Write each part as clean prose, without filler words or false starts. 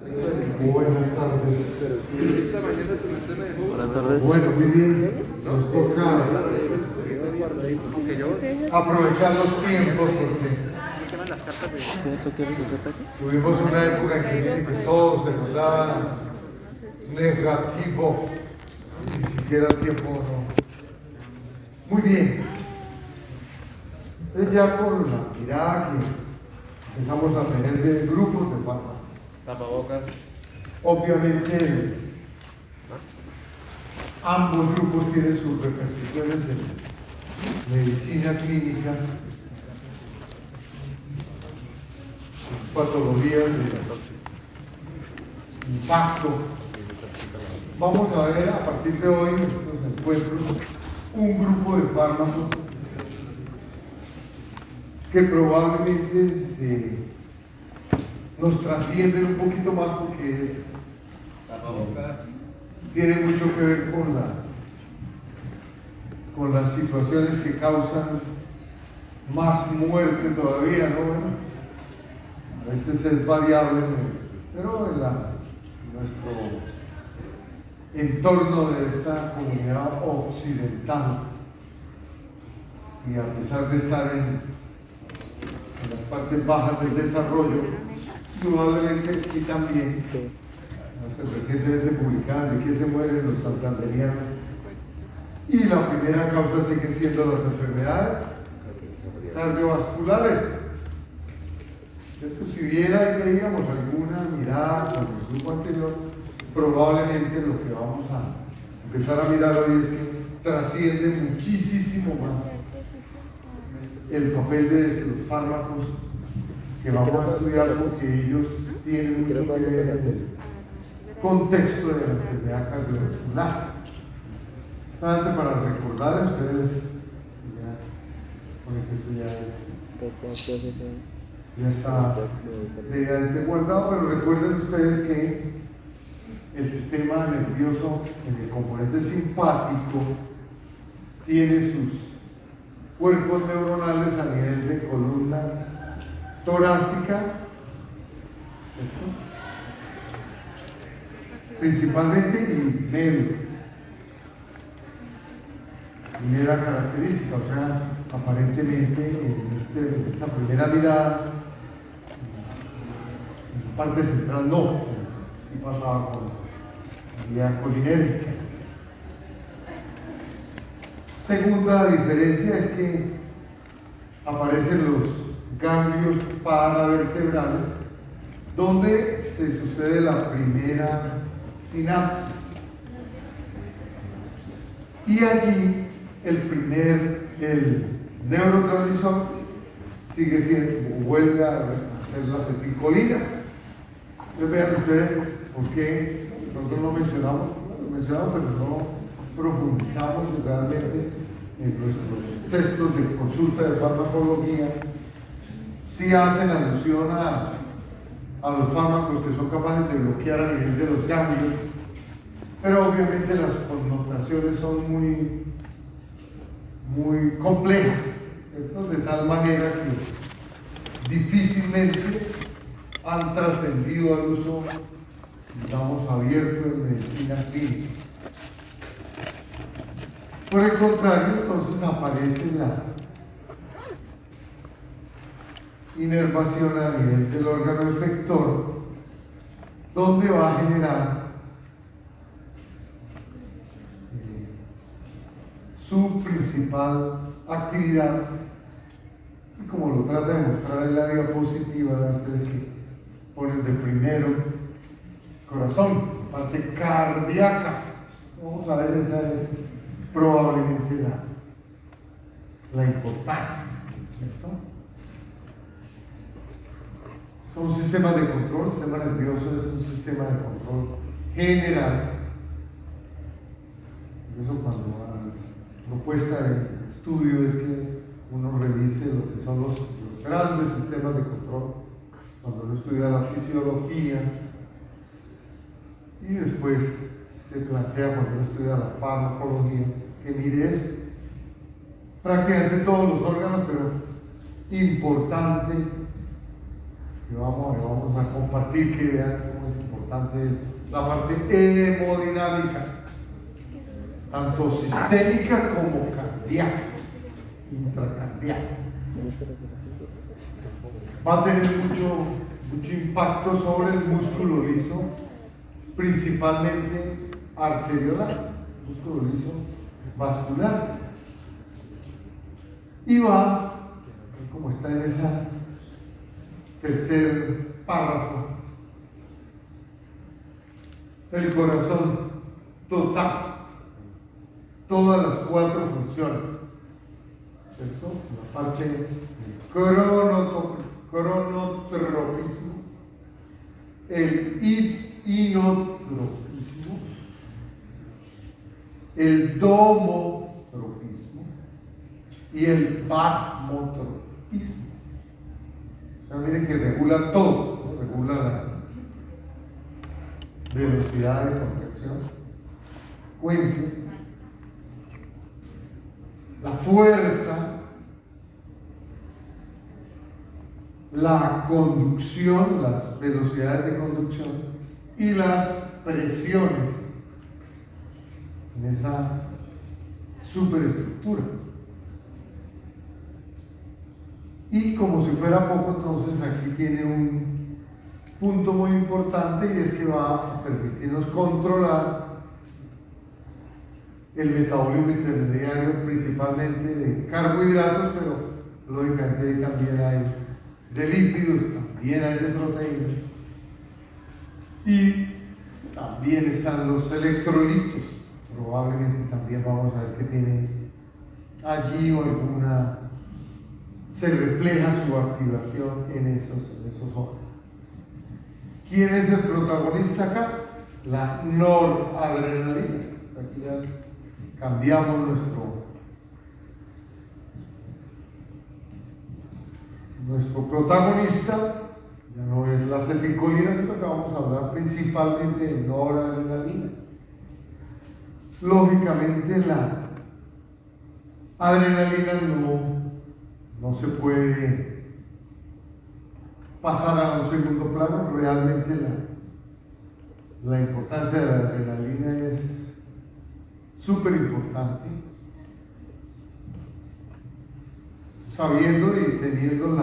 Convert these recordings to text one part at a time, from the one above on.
Buenas tardes. Buenas tardes. Bueno, muy bien. Nos toca aprovechar los tiempos porque tuvimos una época en que, miren, que todo se nos daba negativo, ni siquiera tiempo no. Muy bien. Entonces ya con la mirada que empezamos a tener de grupos de fármacos. Tapabocas. Obviamente ambos grupos tienen sus repercusiones en medicina clínica, patologías de impacto. Vamos a ver a partir de hoy en estos encuentros un grupo de fármacos que probablemente nos trascienden un poquito más porque tiene mucho que ver con las situaciones que causan más muerte todavía, ¿no? Bueno, a veces es variable, pero en nuestro entorno de esta comunidad occidental, y a pesar de estar en las partes bajas del desarrollo, probablemente aquí también, hace recientemente publicada de que se mueren los santanderianos, y la primera causa sigue siendo las enfermedades cardiovasculares. Entonces, si bien ahí veíamos alguna mirada con el grupo anterior, probablemente lo que vamos a empezar a mirar hoy es que trasciende muchísimo más el papel de los fármacos que vamos a estudiar, porque ellos tienen mucho que ver en el contexto de la enfermedad cardiovascular. Solamente para recordar a ustedes, ya está debidamente guardado, pero recuerden ustedes que el sistema nervioso en el componente simpático tiene sus cuerpos neuronales a nivel de columna torácica, ¿cierto? Principalmente, y medio. Primera característica, o sea, aparentemente en esta primera mirada, en la parte central no, sí pasaba con la vía colinérica. Segunda diferencia es que aparecen los ganglios paravertebrales, donde se sucede la primera sinapsis. Y allí el neurotransmisor sigue siendo, vuelve a hacer la acetilcolina. Entonces vean ustedes por qué nosotros lo mencionamos, pero no profundizamos realmente en nuestros textos de consulta de farmacología. Sí hacen alusión a los fármacos que son capaces de bloquear a nivel de los ganglios, pero obviamente las connotaciones son muy complejas, ¿cierto? De tal manera que difícilmente han trascendido al uso, digamos, abierto en medicina clínica. Por el contrario, entonces aparece la inervación a nivel del órgano efector, donde va a generar su principal actividad, y como lo trata de mostrar en la diapositiva, ustedes que ponen de primero corazón, parte cardíaca. Vamos a ver, esa es probablemente la importancia, ¿cierto? Son sistemas de control. El sistema nervioso es un sistema de control general. Por eso cuando la propuesta de estudio es que uno revise lo que son los grandes sistemas de control, cuando uno estudia la fisiología, y después se plantea cuando uno estudia la farmacología, que mire eso. Prácticamente todos los órganos, pero importante, que vamos a compartir, que vean cómo es importante. importante es la parte hemodinámica, tanto sistémica como cardíaca, intracardíaca. Va a tener mucho impacto sobre el músculo liso, principalmente arteriolar, músculo liso vascular. Y va, como está en ese tercer párrafo, el corazón total, todas las 4 funciones, ¿cierto? La parte del cronotropismo, el inotropismo, el domotropismo y el bamotropismo. O sea, miren que regula todo, ¿no? Regula la velocidad de contracción, frecuencia, la fuerza, la conducción, las velocidades de conducción y las presiones en esa superestructura. Y como si fuera poco, entonces aquí tiene un punto muy importante, y es que va a permitirnos controlar el metabolismo intermediario, principalmente de carbohidratos, pero lógicamente también hay de lípidos, también hay de proteínas, y también están los electrolitos. Probablemente también vamos a ver que tiene allí o alguna, se refleja su activación en esos órganos. ¿Quién es el protagonista acá? La noradrenalina. Aquí ya cambiamos nuestro protagonista, ya no es la acetilcolina, sino que vamos a hablar principalmente de noradrenalina. Lógicamente la adrenalina no se puede pasar a un segundo plano. Realmente la importancia de la adrenalina es súper importante, sabiendo y teniendo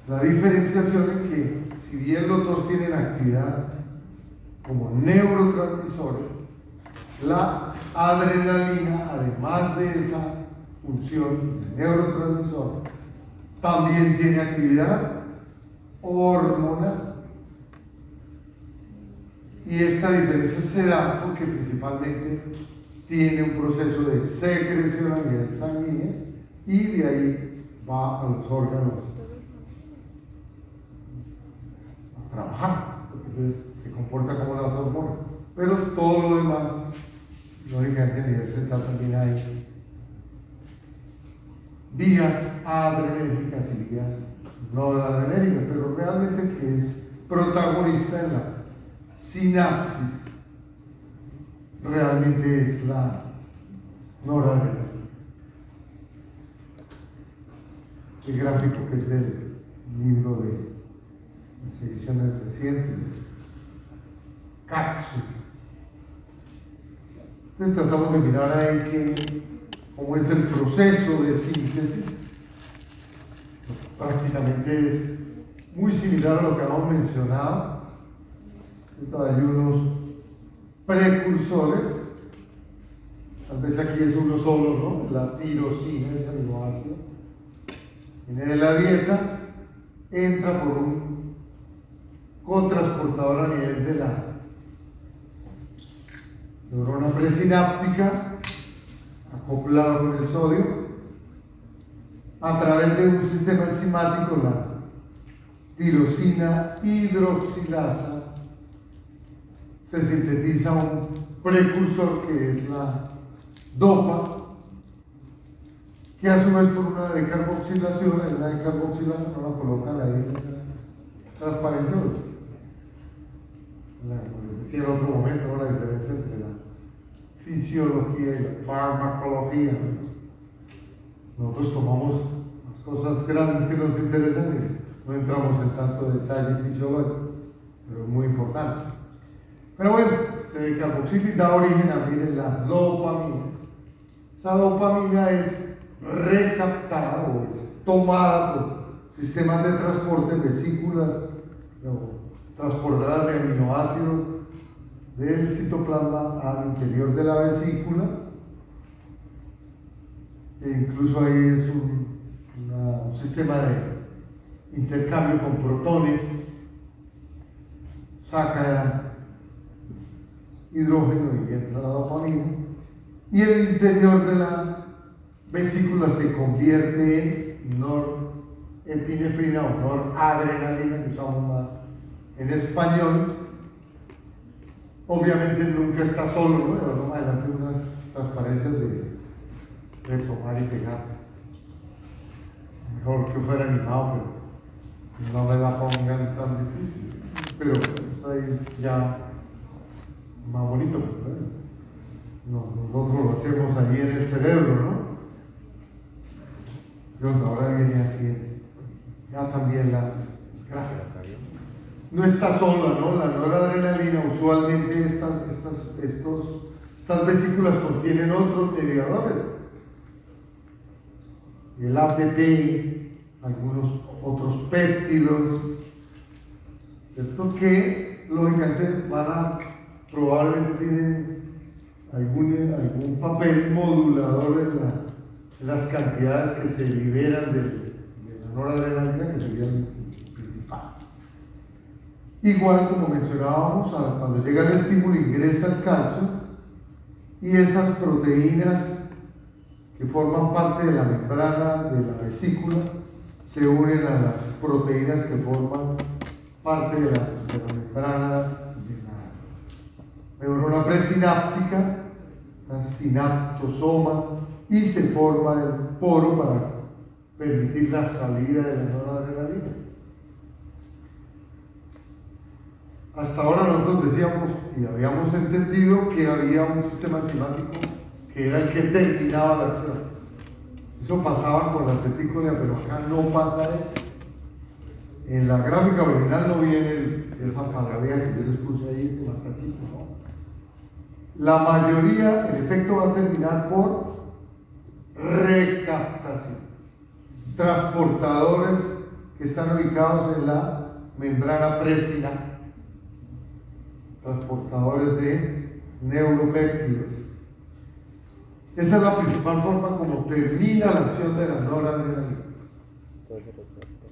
la diferenciación en que, si bien los dos tienen actividad como neurotransmisores, la adrenalina, además de esa función de neurotransmisor, también tiene actividad hormonal. Y esta diferencia se da porque principalmente tiene un proceso de secreción a nivel sanguíneo, y de ahí va a los órganos a trabajar, porque entonces se comporta como las hormonas. Pero todo lo demás, lógicamente a nivel central también hay vías adrenérgicas y vías no adrenérgicas, pero realmente el que es protagonista en las sinapsis realmente es la noradrenalina. El gráfico que es del libro de las ediciones recientes de Katsu. Entonces tratamos de mirar ahí cómo es el proceso de síntesis. Prácticamente es muy similar a lo que habíamos mencionado. Hay unos precursores, tal vez aquí es uno solo, ¿no? La tirosina, ese aminoácido, viene de la dieta, entra por un cotransportador a nivel de la neurona presináptica, acoplado con el sodio, a través de un sistema enzimático, la tirosina hidroxilasa, se sintetiza un precursor que es la dopa, que a su vez por una decarboxilación, en una decarboxilación no la colocan ahí en esa transparencia. Como decía en otro momento, ¿no? La diferencia entre la fisiología y la farmacología. Nosotros tomamos las cosas grandes que nos interesan no entramos en tanto detalle fisiológico, pero es muy importante. Pero bueno, el carboxílico da origen a, miren, la dopamina. Esa dopamina es recaptada o es tomada por sistemas de transporte, vesículas transportadoras de aminoácidos del citoplasma al interior de la vesícula. E incluso ahí es un sistema de intercambio con protones, saca hidrógeno y entra la dopamina, y el interior de la vesícula se convierte en norepinefrina o noradrenalina, que usamos más en español. Obviamente nunca está solo, ¿no? Ahora más adelante unas transparencias de retomar y pegar. Mejor que fuera animado, pero no me la pongan tan difícil. Pero ahí ya más bonito, ¿no? Nosotros lo hacemos ahí en el cerebro, ¿no? Dios, ahora viene así, ya también la gráfica. No está sola, ¿no? La noradrenalina, usualmente estas vesículas contienen otros mediadores. El ATP, algunos otros péptidos, ¿cierto? Que lógicamente probablemente tienen algún papel modulador en las cantidades que se liberan de la noradrenalina, que sería el principal. Igual, como mencionábamos, cuando llega el estímulo ingresa el calcio y esas proteínas que forman parte de la membrana de la vesícula se unen a las proteínas que forman parte de la membrana de la neurona presináptica, las sinaptosomas, y se forma el poro para permitir la salida de la noradrenalina. Hasta ahora nosotros decíamos y habíamos entendido que había un sistema enzimático que era el que terminaba la acción. Eso pasaba con la acetícola, pero acá no pasa eso. En la gráfica original no viene esa palabra que yo les puse ahí, ese matachito, ¿no? La mayoría, en efecto, va a terminar por recaptación. Transportadores que están ubicados en la membrana presináptica. Transportadores de neuropéptidos. Esa es la principal forma como termina la acción de la noradrenalina.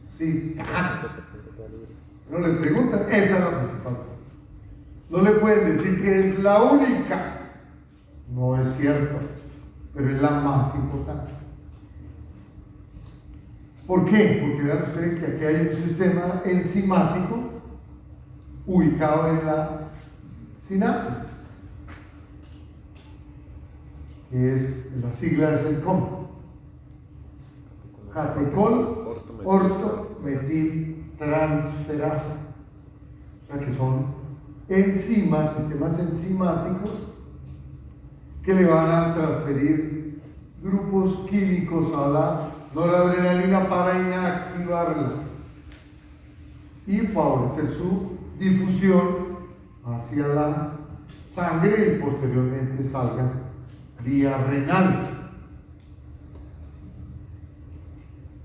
Sí. No le preguntan, esa es la principal forma. No le pueden decir que es la única. No es cierto, pero es la más importante. ¿Por qué? Porque vean ustedes que aquí hay un sistema enzimático ubicado en la sinapsis, que es, la sigla es el COM, catecol ortometiltransferasa, o sea que son enzimas, sistemas enzimáticos que le van a transferir grupos químicos a la noradrenalina para inactivarla y favorecer su difusión hacia la sangre y posteriormente salga vía renal.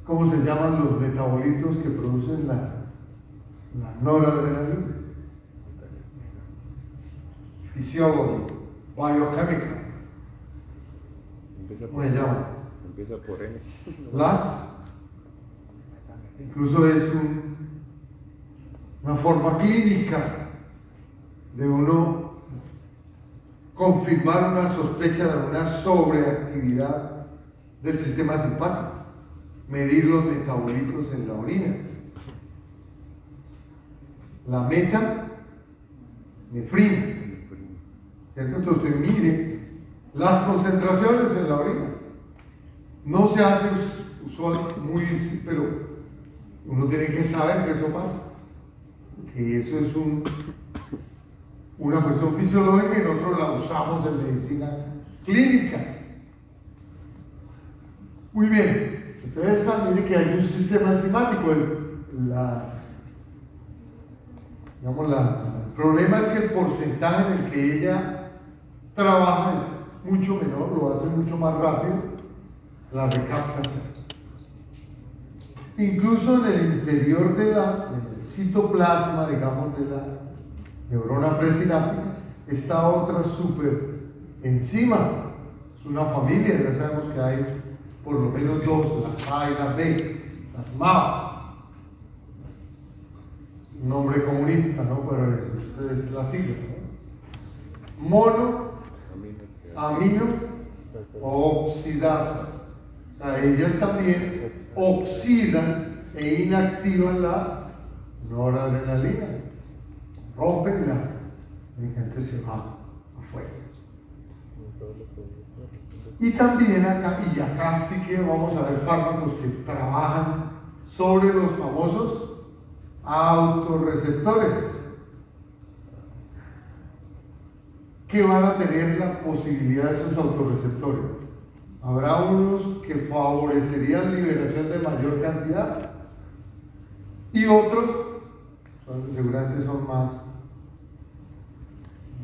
¿Cómo se llaman los metabolitos que producen la noradrenalina? Fisiólogo, bioquímica. ¿Cómo se llaman? Empieza por N. Incluso es una forma clínica de uno confirmar una sospecha de una sobreactividad del sistema simpático, medir los metabolitos en la orina. La metanefrina, ¿cierto? Entonces usted mide las concentraciones en la orina. No se hace usual, pero uno tiene que saber que eso pasa, que eso es una cuestión fisiológica y nosotros la usamos en medicina clínica. Muy bien, entonces mire que hay un sistema enzimático, el problema es que el porcentaje en el que ella trabaja es mucho menor, lo hace mucho más rápido, la recaptación. Incluso en el interior del citoplasma, digamos, de la neurona presináptica, está otra super enzima. Es una familia, ya sabemos que hay por lo menos dos, las A y las B, las MAO. Un nombre comunista, ¿no? Pero esa es la sigla, ¿no? Mono, amino, oxidasas. O sea, ellas también oxidan e inactivan la noradrenalina, rompen y la gente se va afuera. Y también acá sí que vamos a ver fármacos que trabajan sobre los famosos autorreceptores, que van a tener la posibilidad de esos autorreceptores. Habrá unos que favorecerían liberación de mayor cantidad y otros seguramente son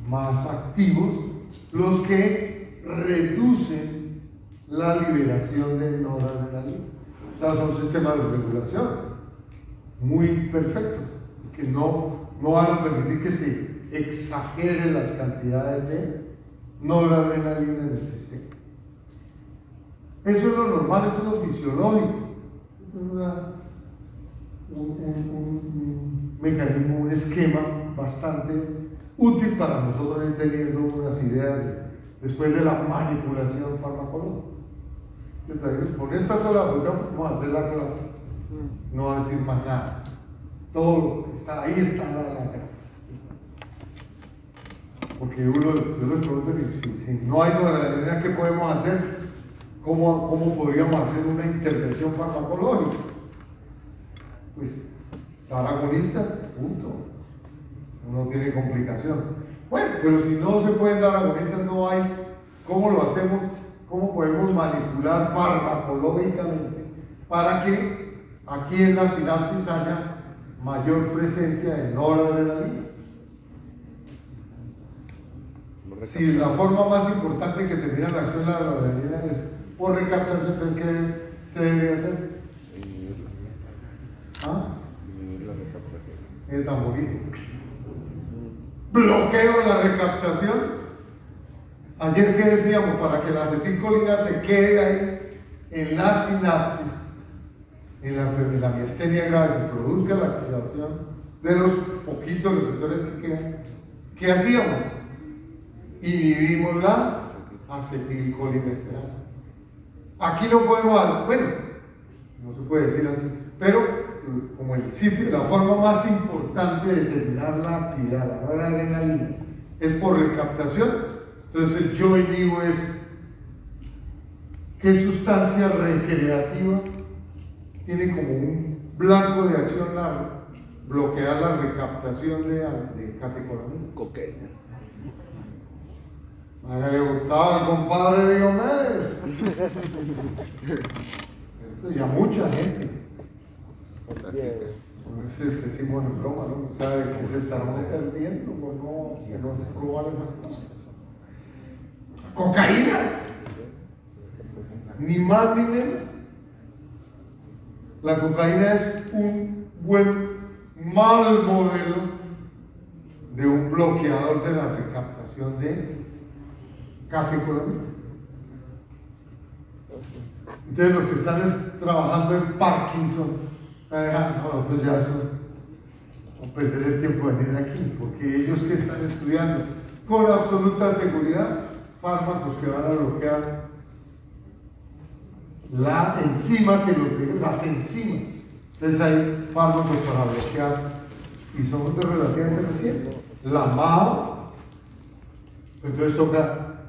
más activos, los que reducen la liberación de noradrenalina. O sea, son sistemas de regulación muy perfectos, que no van a permitir que se exageren las cantidades de noradrenalina en el sistema. Eso es lo normal, eso es lo fisiológico. Es un mecanismo, un esquema bastante útil para nosotros ir teniendo unas ideas después de la manipulación farmacológica. Entonces, con esa sola boca vamos a hacer la clase, no va a decir más nada. Todo lo que está ahí está la clase. Porque yo les pregunto, si no hay noradrenalina, ¿qué podemos hacer? ¿Cómo podríamos hacer una intervención farmacológica? Pues dar agonistas, punto. No tiene complicación. Bueno, pero si no se pueden dar agonistas, no hay. ¿Cómo lo hacemos? ¿Cómo podemos manipular farmacológicamente para que aquí en la sinapsis haya mayor presencia de noradrenalina? Si la forma más importante que termina la acción de la noradrenalina es por recaptación, entonces ¿qué se debe hacer? ¿Ah? Es tan bonito. Bloqueo la recaptación. Ayer que decíamos, para que la acetilcolina se quede ahí en la sinapsis, en la miastenia grave, se produzca la activación de los poquitos receptores que quedan. ¿Qué hacíamos? Inhibimos la acetilcolinesterasa. Aquí no podemos dar, bueno, no se puede decir así, pero como el sitio, la forma más importante de determinar la actividad, la noradrenalina, es por recaptación. Entonces yo inhibo es qué sustancia recreativa tiene como un blanco de acción bloquear la recaptación de catecolamina. Cocaína. A él le gustaba el compadre Diomedes. Y a mucha gente. A veces decimos en broma, ¿no? ¿Sabe que se estarán perdiendo por no probar esas cosas? Cocaína, ni más ni menos. La cocaína es un mal modelo de un bloqueador de la recaptación de catecolaminas. Entonces los que están trabajando en Parkinson, nosotros ya no perder el tiempo de venir aquí, porque ellos que están estudiando con absoluta seguridad fármacos que van a bloquear la enzima que bloquea, las enzimas. Entonces hay fármacos para bloquear y son relativamente recientes. La MAO, entonces toca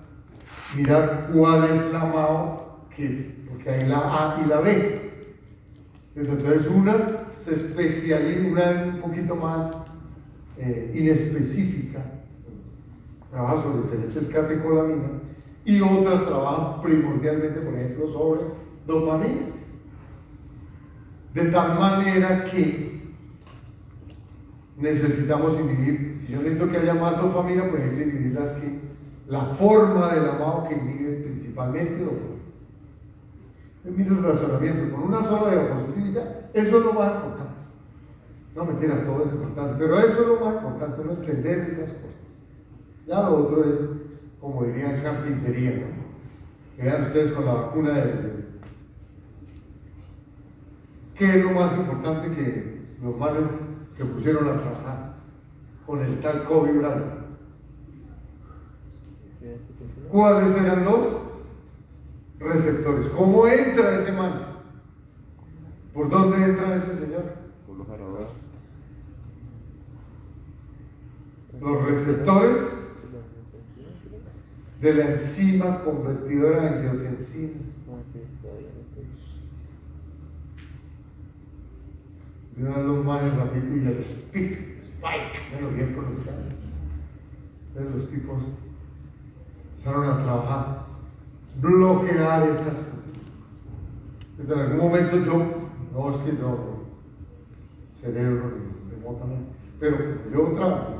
mirar cuál es la MAO, porque hay la A y la B. Entonces una se especializa, una un poquito más inespecífica, trabaja sobre diferentes catecolaminas, y otras trabajan primordialmente, por ejemplo, sobre dopamina. De tal manera que necesitamos inhibir, si yo necesito que haya más dopamina, pues hay que inhibir la forma del amado que inhibe principalmente dopamina. Mira el razonamiento, con una sola diapositiva ya, eso es lo más importante. No, mentira, todo es importante, pero eso es lo más importante, no entender esas cosas. Ya lo otro es, como dirían, carpintería, ¿no? Vean ustedes con la vacuna ¿qué es lo más importante que los males se pusieron a trabajar con el tal Kobe Bryant? ¿Cuáles eran los receptores? ¿Cómo entra ese man? ¿Por dónde entra ese señor? Por los aradores. Los receptores de la enzima convertidora de angiotensina. Miran los manes rapidito y el spike, bueno, bien pronunciado. Entonces los tipos empezaron a trabajar, bloquear esas. En algún momento no es que no, cerebro remotamente, pero yo trabajo,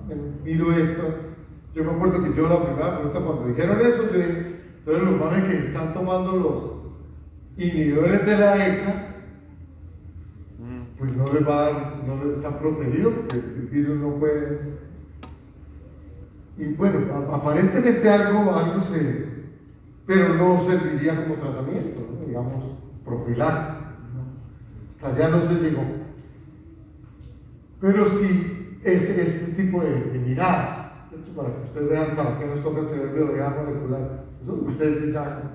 ¿no? Miro esto. Yo me acuerdo que yo la primera pregunta cuando dijeron eso, yo dije, entonces los manes que están tomando los inhibidores de la ECA, pues no les va a dar, no les está protegido porque el virus no puede. Y bueno, aparentemente algo pero no serviría como tratamiento, ¿no? Digamos, profiláctico, ¿no? Hasta allá no se llegó. Pero sí es este tipo de miradas. Esto para que ustedes vean para qué nos toca estudiar biología molecular. Eso es lo que ustedes sí saben.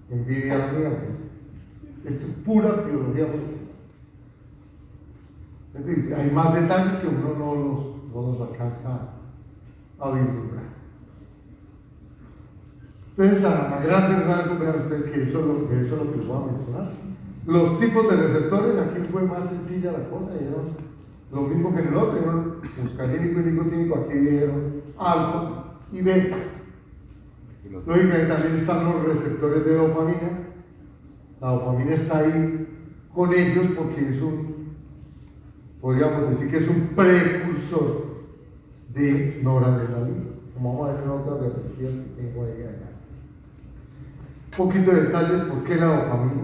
Envidia la mía, pues. Esto es pura biología molecular. Es decir, hay más detalles que uno no los alcanza a vislumbrar. Entonces, a grandes rasgos, vean ustedes que eso es lo que les voy a mencionar. Los tipos de receptores, aquí fue más sencilla la cosa, dieron lo mismo que en el otro, dieron muscarínico y nicotínico, aquí dieron alfa y beta. Lógicamente también están los receptores de dopamina. La dopamina está ahí con ellos porque podríamos decir que es un precursor de noradrenalina. Como vamos a ver en otras biografías que tengo ahí allá. Un poquito de detalles por qué la dopamina.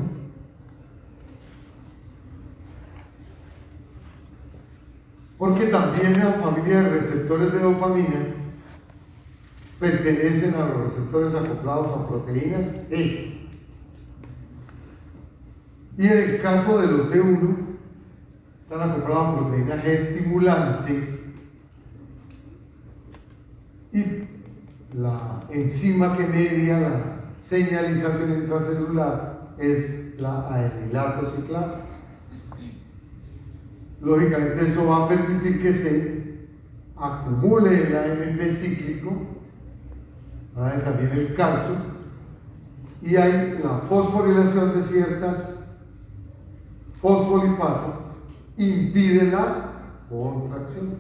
Porque también la familia de receptores de dopamina pertenecen a los receptores acoplados a proteínas E. Y en el caso de los D1, están acoplados a proteína G estimulante y la enzima que media la señalización intracelular es la adenilato ciclasa. Lógicamente eso va a permitir que se acumule el AMP cíclico, también el calcio, y hay la fosforilación de ciertas fosfolipasas, impide la contracción,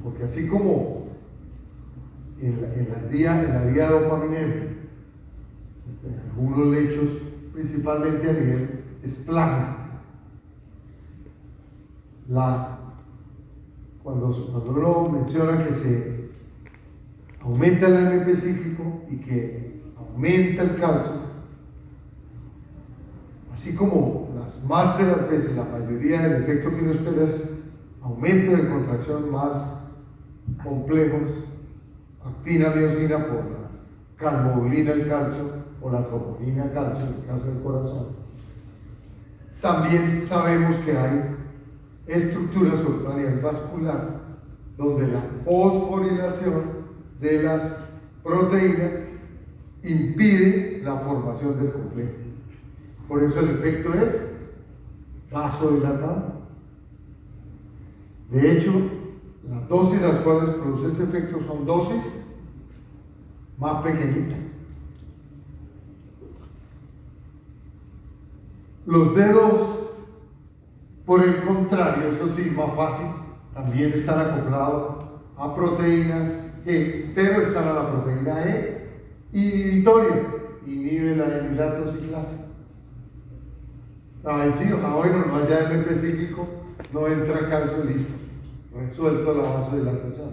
porque así como en la vía dopaminérgica, en algunos lechos, principalmente a nivel esplánico, cuando uno menciona que se aumenta el AMP cíclico y que aumenta el calcio, así como las más de las veces, la mayoría del efecto que uno espera es aumento de contracción más complejos, actina, miosina por la carboglina, el calcio, o la troponina, calcio, en el caso del corazón. También sabemos que hay estructuras sobre todo a nivel vascular donde la fosforilación de las proteínas impide la formación del complejo. Por eso el efecto es vasodilatado. De hecho, las dosis a las cuales produce ese efecto son dosis más pequeñitas. Los dedos, por el contrario, eso sí, más fácil, también están acoplados a proteínas E, pero están a la proteína E inhibitoria, inhibe la adenilato ciclasa. Ay, sí, bueno, no haya MP cíclico, no entra calcio, listo, resuelto la vasodilatación.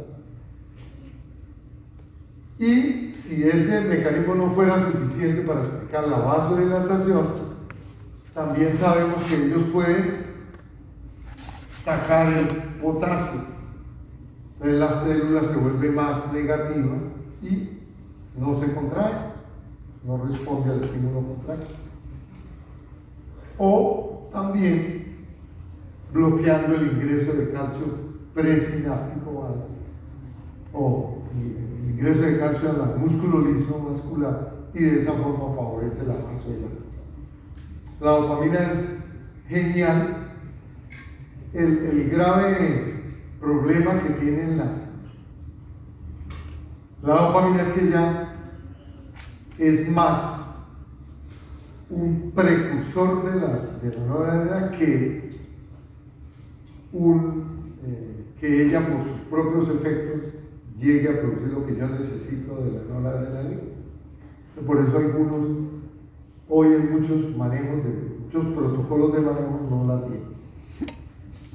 Y si ese mecanismo no fuera suficiente para explicar la vasodilatación, también sabemos que ellos pueden sacar el potasio. Entonces la célula se vuelve más negativa y no se contrae, no responde al estímulo contrario. O también bloqueando el ingreso de calcio presináptico o el ingreso de calcio al músculo liso vascular, y de esa forma favorece la vasodilatación. La dopamina es genial. El grave problema que tiene la dopamina es que ya es más un precursor de la noradrenalina que ella por sus propios efectos llegue a producir lo que yo necesito de la noradrenalina. Por eso hoy en muchos protocolos de manejo no la tienen.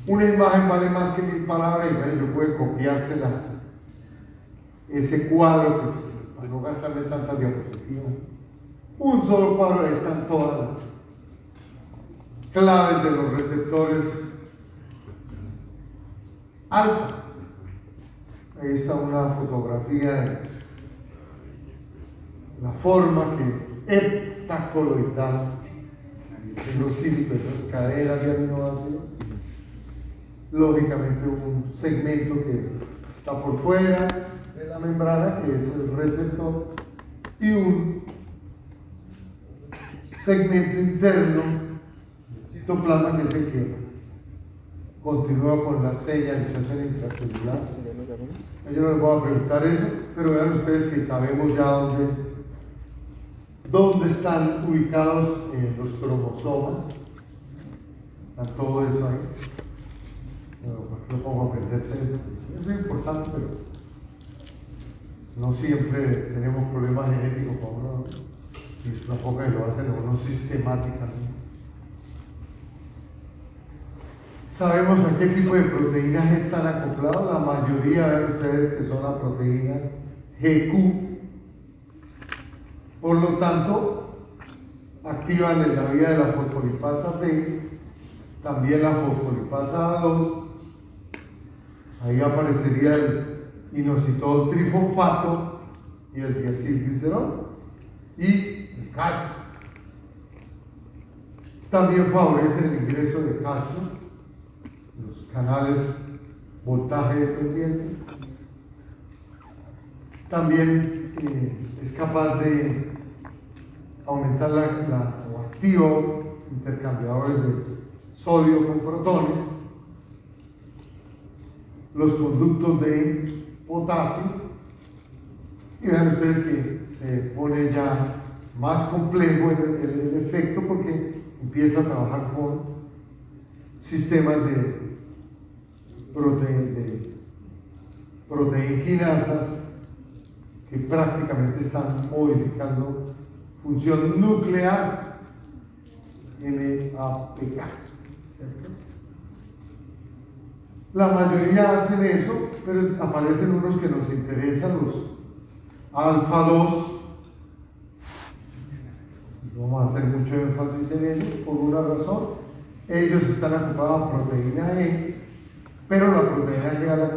Una imagen vale más que 1000 palabras, y bueno, yo puedo copiársela, ese cuadro, pues, para no gastarme tantas diapositivas. Un solo cuadro, ahí están todas las claves de los receptores alfa. Ahí está una fotografía de la forma que heptacoloidal en los químicos, esas cadenas de aminoácidos. Lógicamente un segmento que está por fuera de la membrana, que es el receptor, y un segmento interno, el citoplasma, que es el que continúa con la señalización intracelular. Yo no les voy a preguntar eso, pero vean ustedes que sabemos ya dónde están ubicados los cromosomas. Está todo eso ahí. No pongo a perderse eso. Eso es importante, pero no siempre tenemos problemas genéticos con uno, y es una poca que lo hacen uno sistemáticamente. Sabemos a qué tipo de proteínas están acoplados. La mayoría, vean ustedes, que son las proteínas GQ. Por lo tanto, activan en la vía de la fosfolipasa C, también la fosfolipasa A2. Ahí aparecería el inositol trifosfato y el diacilglicerol y el calcio. También favorecen el ingreso de calcio, los canales voltaje dependientes. También es capaz de aumentar o activa intercambiadores de sodio con protones, los conductos de potasio, y vean ustedes que se pone ya más complejo el efecto, porque empieza a trabajar con sistemas de proteinquinasas que prácticamente están modificando función nuclear, NAPK, ¿cierto? La mayoría hacen eso, pero aparecen unos que nos interesan, los alfa 2. Vamos a hacer mucho énfasis en ellos por una razón. Ellos están acoplados a proteína E, pero la proteína E a la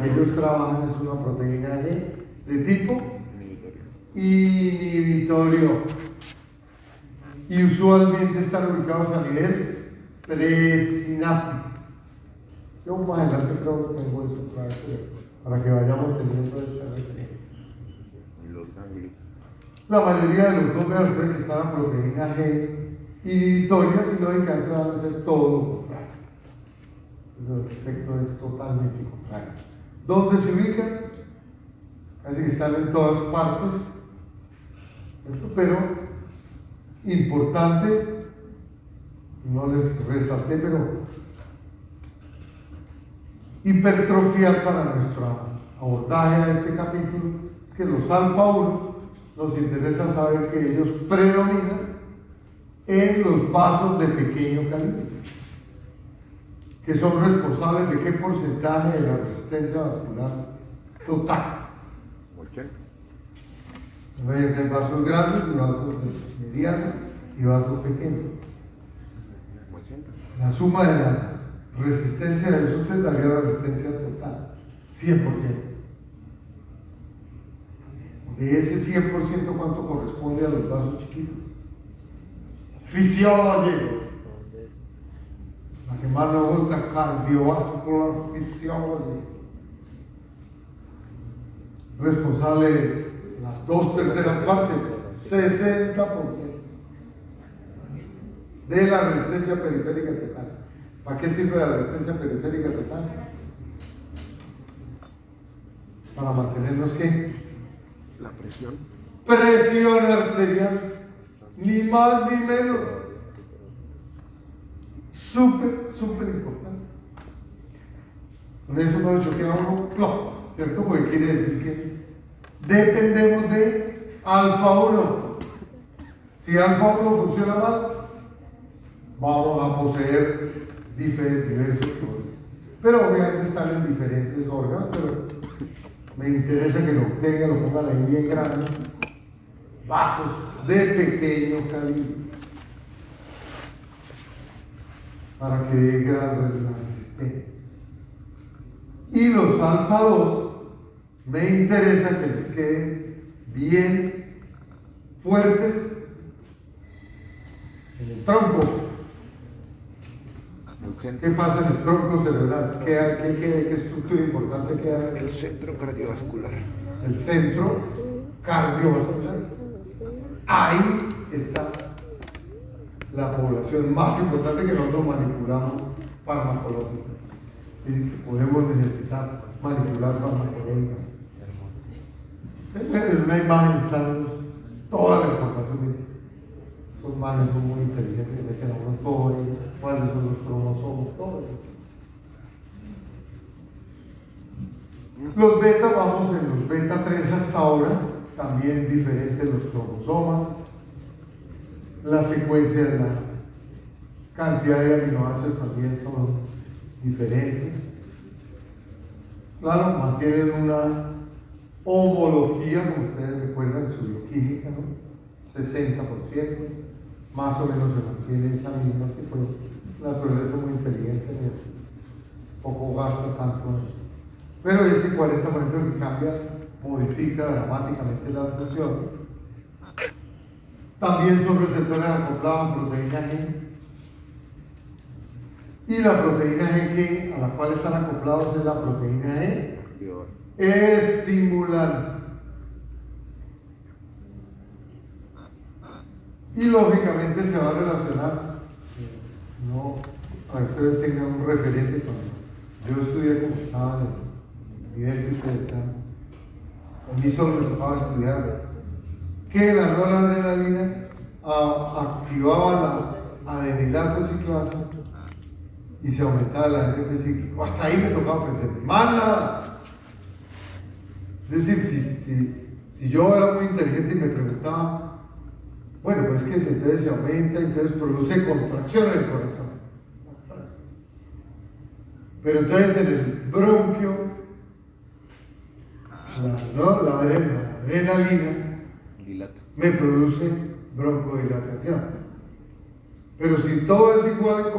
que ellos trabajan es una proteína E de tipo inhibitorio, y usualmente están ubicados a nivel presináptico. Yo más adelante creo que tengo eso para que vayamos teniendo esa referencia. La mayoría de los dos que están a proteína G inhibitorias, y lógicamente van a hacer todo lo contrario. El efecto es totalmente contrario. ¿Dónde se ubican? Casi que están en todas partes, ¿cierto? Pero importante, no les resalté, pero hipertrofiar para nuestro abordaje a este capítulo es que los alfa 1 nos interesa saber que ellos predominan en los vasos de pequeño calibre, que son responsables de qué porcentaje de la resistencia vascular total. Hay vasos grandes y vasos medianos y vasos pequeños. La suma de la resistencia de esos tres daría la resistencia total, 100%. De ese 100%, ¿cuánto corresponde a los vasos chiquitos? Fisiología. La que más nos gusta, cardiovascular physiology. Responsable de las 2/3 partes, 60% de la resistencia periférica total. ¿Para qué sirve la resistencia periférica total? Para mantenernos ¿qué? La presión. Presión arterial, ni más ni menos. Súper importante. Con eso no choquea uno, no, ¿cierto? Porque quiere decir que dependemos de alfa 1. Si alfa 1 funciona mal, vamos a poseer diversos problemas. Pero obviamente están en diferentes órganos, pero me interesa que lo tengan, lo pongan ahí bien grande. Vasos de pequeño calibre para que dé gran resistencia. Y los alfa 2 me interesa que les queden bien fuertes en el tronco. ¿Qué pasa en el tronco cerebral? ¿Qué estructura importante queda? El centro cardiovascular. El centro cardiovascular. Ahí está la población más importante que nosotros manipulamos farmacológicamente. Es decir, que podemos necesitar manipular farmacológicamente. En una imagen están toda la información. Esos manes son muy inteligentes, meten a uno todo ahí, cuáles son los cromosomas, todo eso. Los beta, vamos en los beta 3 hasta ahora, también diferentes los cromosomas, la secuencia de la cantidad de aminoácidos también son diferentes. Claro, mantienen una homología, como ustedes recuerdan, en su bioquímica, ¿no? 60%, más o menos se mantiene esa misma secuencia. La naturaleza es muy inteligente en eso, poco gasta tanto en eso. Pero ese 40% que cambia modifica dramáticamente las funciones. También son receptores acoplados a proteína G. Y la proteína G a la cual están acoplados es la proteína E estimulante. Y lógicamente se va a relacionar, no, para que ustedes tengan un referente cuando yo estudié como estaba en el nivel que ustedes están. A mí solo me tocaba estudiar que la noradrenalina activaba la adenilato ciclasa y se aumentaba la ATP cíclico. Hasta ahí me tocaba aprender, más nada. Es decir, si yo era muy inteligente y me preguntaba, bueno, pues que entonces se aumenta, entonces produce contracción en el corazón. Pero entonces en el bronquio, la adrenalina me produce broncodilatación. Pero si todo es igual,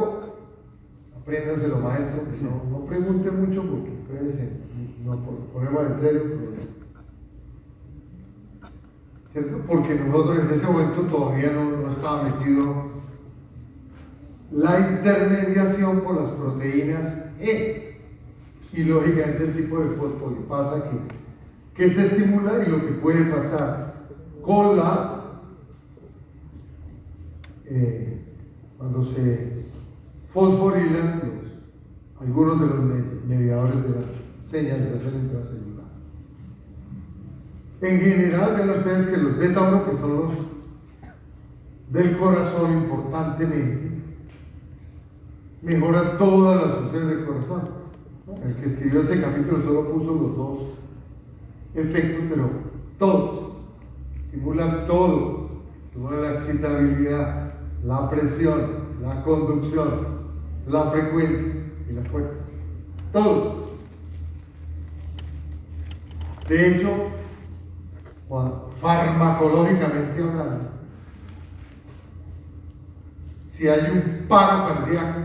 apréndaselo, maestro, que no pregunte mucho porque entonces nos ponemos en serio problema. ¿Cierto? Porque nosotros en ese momento todavía no estaba metido la intermediación por las proteínas E y lógicamente el tipo de fosfolipasa que se estimula y lo que puede pasar con cuando se fosforilan algunos de los mediadores de la señalización intracelular. En general, vean ustedes que los beta 1, que son los del corazón importantemente, mejoran todas las funciones del corazón. El que escribió ese capítulo solo puso los dos efectos, pero todos, estimulan todo, toda la excitabilidad, la presión, la conducción, la frecuencia y la fuerza. Todo. De hecho, farmacológicamente hablando, si hay un paro cardíaco,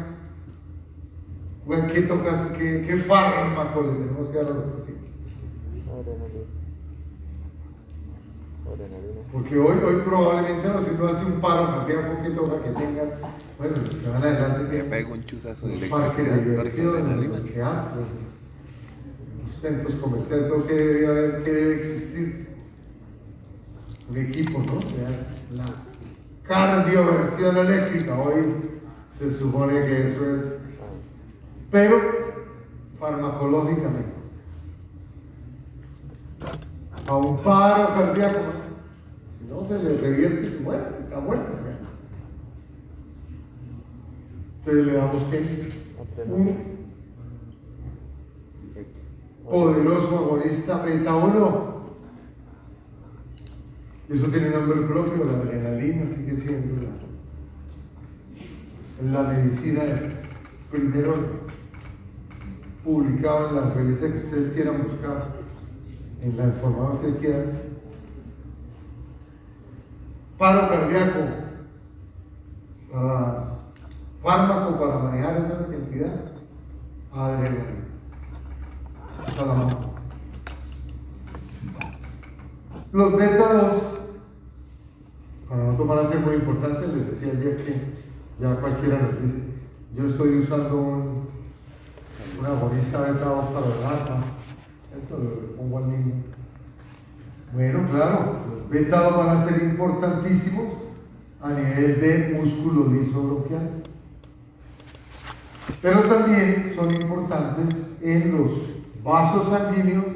¿qué fármaco le tenemos que dar a los pacientes? Porque hoy probablemente no, si uno hace un paro cardíaco, ¿qué toca que tengan? Bueno, los que van adelante que pega un chuzazo de los parques de electricidad, diversión, los teatros, los centros comerciales, todo que debe haber, que debe existir un equipo, ¿no? O sea, la cardioversión eléctrica, hoy se supone que eso es, pero farmacológicamente. A un paro cardíaco, si no se le revierte, se muere, está muerto. Entonces le damos un poderoso agonista beta 1. Eso tiene nombre propio, la adrenalina sigue siendo la medicina primero publicado en las revistas que ustedes quieran buscar, en la información que quieran. Paro cardíaco, fármaco para manejar esa cantidad, adrenalina. Hasta la mano. Los beta 2, para nosotros van a ser muy importantes. Les decía ayer que ya cualquiera nos dice, yo estoy usando un agonista beta 2 para el asma. Esto lo pongo al niño. Bueno, claro, los beta 2 van a ser importantísimos a nivel de músculo liso bronquial, pero también son importantes en los vasos sanguíneos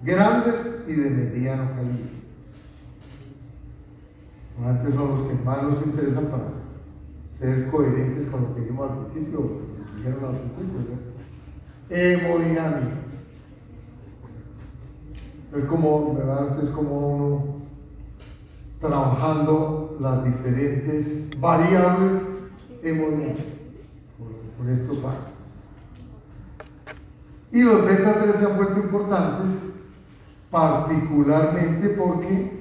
grandes y de mediano calibre. Antes son los que más nos interesan para ser coherentes con lo que dijimos al principio, hemodinámica. Es como, ¿verdad? Es como uno trabajando las diferentes variables hemodinámicas con estos fármacos. Y los beta 3 se han vuelto importantes particularmente porque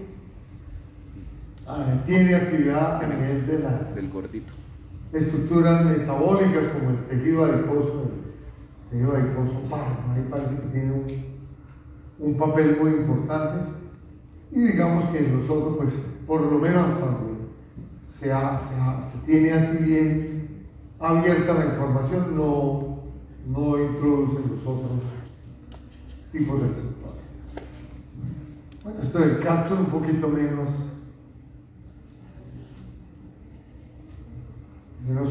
tiene actividad a nivel de las del gordito. estructuras metabólicas como el tejido adiposo, ahí parece que tiene un papel muy importante, y digamos que nosotros, pues, por lo menos hasta donde se tiene así bien abierta la información, no introducen los otros tipos de resultados. Bueno, esto del cápsula un poquito menos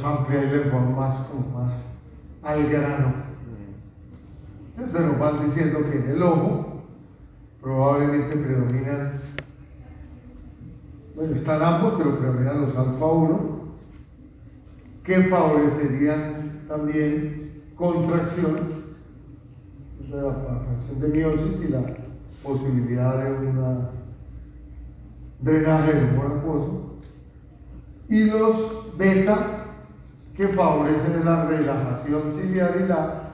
amplia y la información más al grano. Entonces nos van diciendo que en el ojo probablemente predominan, bueno, están ambos, pero predominan los alfa 1, que favorecerían también contracción, la acción de miosis y la posibilidad de un drenaje del humor acuoso, y los beta, que favorecen la relajación ciliar y la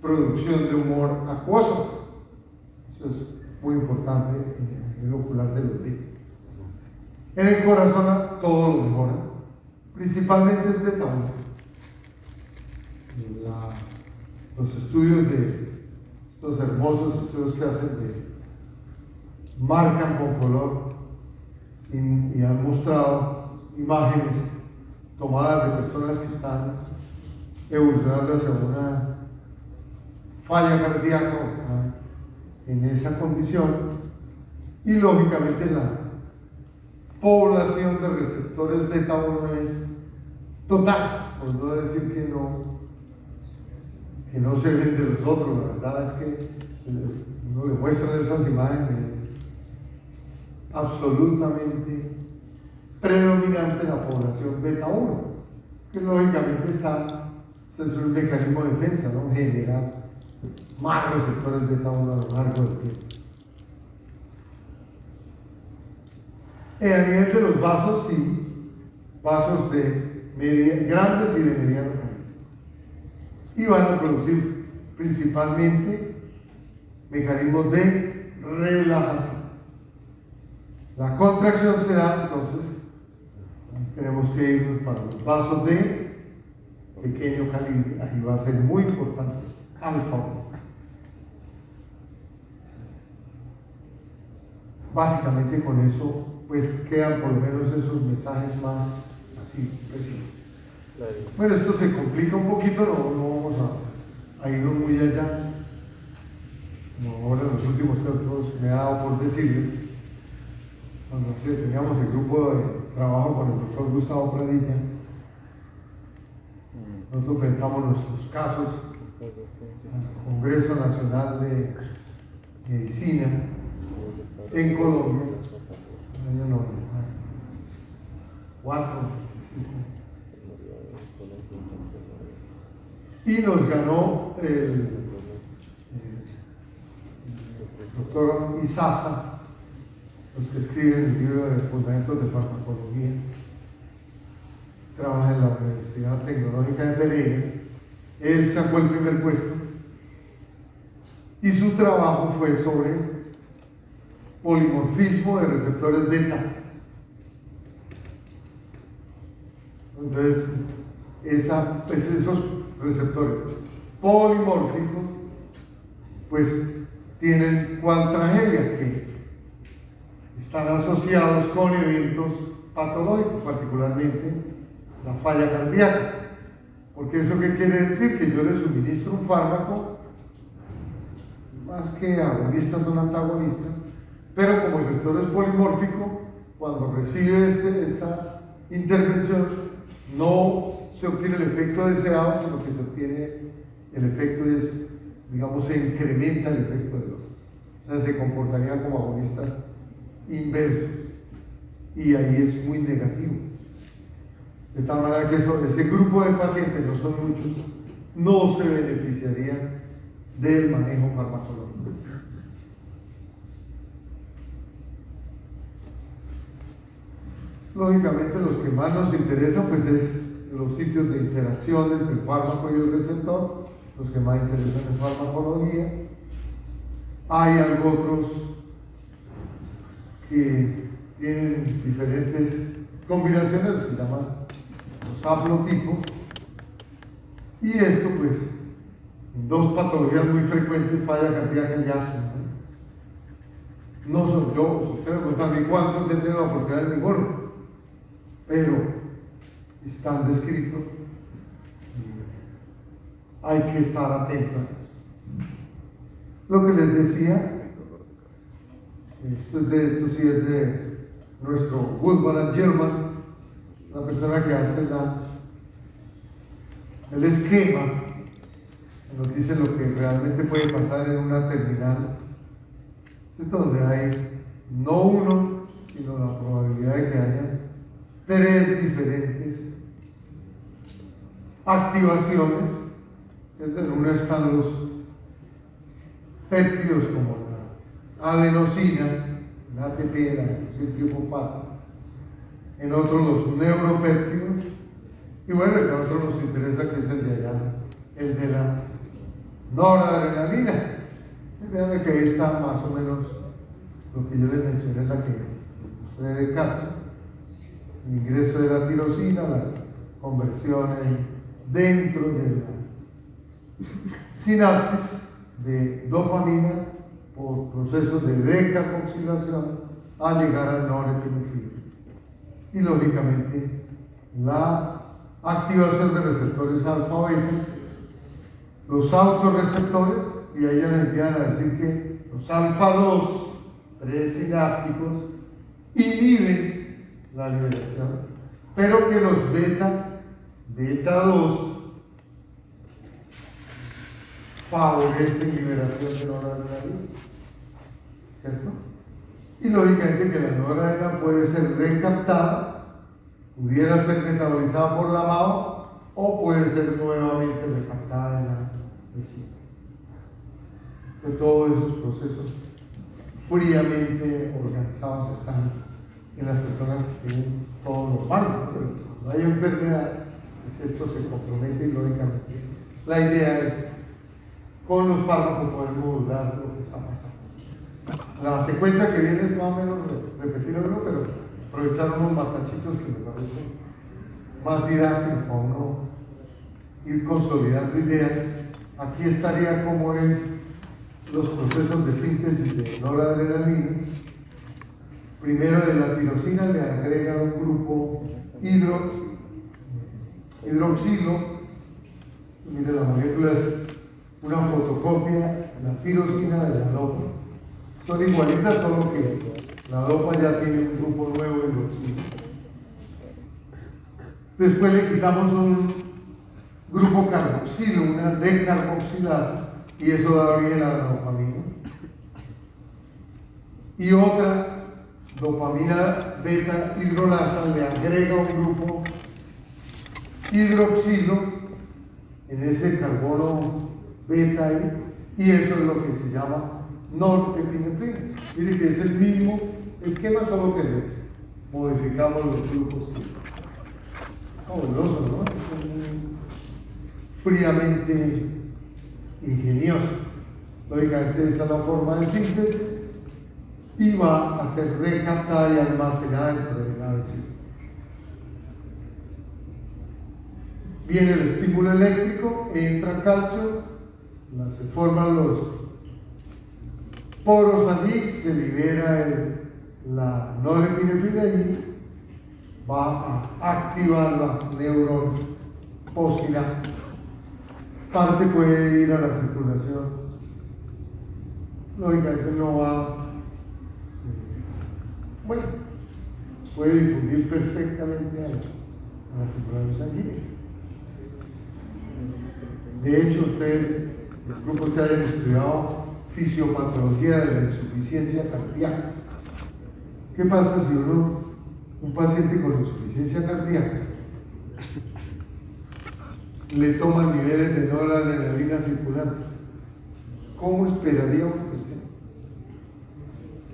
producción de humor acuoso. Eso es muy importante en el ocular de los beta. En el corazón todo lo mejora, principalmente el beta 1. Los estudios estos hermosos estudios que hacen marcan con color y han mostrado imágenes tomadas de personas que están evolucionando hacia una falla cardíaca o están en esa condición, y lógicamente la población de receptores beta 1 es total, por no decir que no se ven de los otros. La verdad es que uno le muestran esas imágenes, absolutamente predominante la población beta 1, que lógicamente este es un mecanismo de defensa, ¿no? Generar más receptores beta 1 a lo largo del tiempo. A nivel de los vasos, sí, vasos grandes y de mediano calibre. Y van a producir principalmente mecanismos de relajación. La contracción se da, entonces, tenemos que irnos para los vasos de pequeño calibre. Ahí va a ser muy importante alfa 1. Básicamente con eso, pues quedan por lo menos esos mensajes más así precisos. Bueno, esto se complica un poquito, no vamos a irnos muy allá. Como ahora en los últimos tiempos me ha dado por decirles, cuando teníamos el grupo de trabajo con el doctor Gustavo Pradilla, nosotros presentamos nuestros casos al Congreso Nacional de Medicina en Colombia, en el año 94, 95. Y nos ganó el doctor Izaza, los que escriben el libro de Fundamentos de Farmacología, trabaja en la Universidad Tecnológica de Pereira. Él sacó el primer puesto y su trabajo fue sobre polimorfismo de receptores beta. Entonces, esos receptores polimórficos pues tienen cual tragedia, que están asociados con eventos patológicos, particularmente la falla cardíaca. Porque eso qué quiere decir, que yo le suministro un fármaco, más que agonista son antagonistas, pero como el receptor es polimórfico, cuando recibe esta intervención no se obtiene el efecto deseado, sino que se obtiene el efecto digamos, se incrementa el efecto del otro. O sea, se comportarían como agonistas inversos, y ahí es muy negativo. De tal manera que ese grupo de pacientes, no son muchos, no se beneficiarían del manejo farmacológico. Lógicamente, los que más nos interesan pues es los sitios de interacción entre el fármaco y el receptor, los que más interesan en farmacología. Hay algo otros que tienen diferentes combinaciones, los que llaman los haplotipos, y esto pues en dos patologías muy frecuentes, falla cardíaca y asma. No soy yo, si ustedes me preguntan cuántos he tenido la oportunidad de ninguno, pero están descritos y hay que estar atentos a eso. Lo que les decía, esto sí es de nuestro Woodman and German, la persona que hace el esquema, nos dice lo que realmente puede pasar en una terminal, es donde hay no uno, sino la probabilidad de que haya 3 diferentes activaciones. En una están los péptidos como la adenosina, la ATP, la adenosintrifosfato, en otros los neuropéptidos, y bueno, en otro nos interesa, que es el de allá, el de la noradrenalina. Vean que ahí está más o menos lo que yo les mencioné, la que ustedes descartan: el ingreso de la tirosina, la conversión dentro de la sinapsis de dopamina por procesos de decarboxilación a llegar al norepinefrina. Y lógicamente la activación de receptores alfa beta, los autorreceptores, y ahí ya nos empiezan a decir que los alfa 2 presinápticos inhiben la liberación, pero que los beta 2 favorecen liberación de noradrenalina, ¿cierto? Y lógicamente que la noradrenalina puede ser recaptada, pudiera ser metabolizada por la MAO, o puede ser nuevamente recaptada en la vesícula. Que todos esos procesos fríamente organizados están en las personas que tienen todo normal, ¿no? Pero cuando hay enfermedad, pues esto se compromete y lógicamente la idea es con los fármacos poder modular lo que está pasando. La secuencia que viene es más o menos repetirlo, pero aprovechar unos matachitos que me parecen más didácticos para uno ir consolidando ideas. Aquí estaría cómo es los procesos de síntesis de noradrenalina. Primero de la tirosina le agrega un grupo hidroxilo. Mire, la molécula es una fotocopia, la tirosina de la dopa. Son igualitas, solo que la dopa ya tiene un grupo nuevo hidroxilo. Después le quitamos un grupo carboxilo, una decarboxilasa, y eso da origen a la dopamina. Y otra dopamina beta hidrolasa le agrega un grupo hidroxilo en ese carbono beta ahí, y eso es lo que se llama norepinefrina. Mire que es el mismo esquema, solo que le modificamos los grupos. Fabuloso, ¿no? Es muy fríamente ingenioso. Lógicamente esa es la forma de síntesis y va a ser recaptada y almacenada dentro de la vecina. Viene el estímulo eléctrico, entra calcio, se forman los poros allí, se libera la norepinefrina y va a activar las neuronas postsinápticas. Parte puede ir a la circulación. Lógicamente no va, bueno, puede difundir perfectamente a la circulación sanguínea. De hecho, ustedes, los grupos que hayan estudiado fisiopatología de la insuficiencia cardíaca, ¿qué pasa si un paciente con insuficiencia cardíaca le toman niveles de noradrenalina circulantes? ¿Cómo esperaría uno que esté?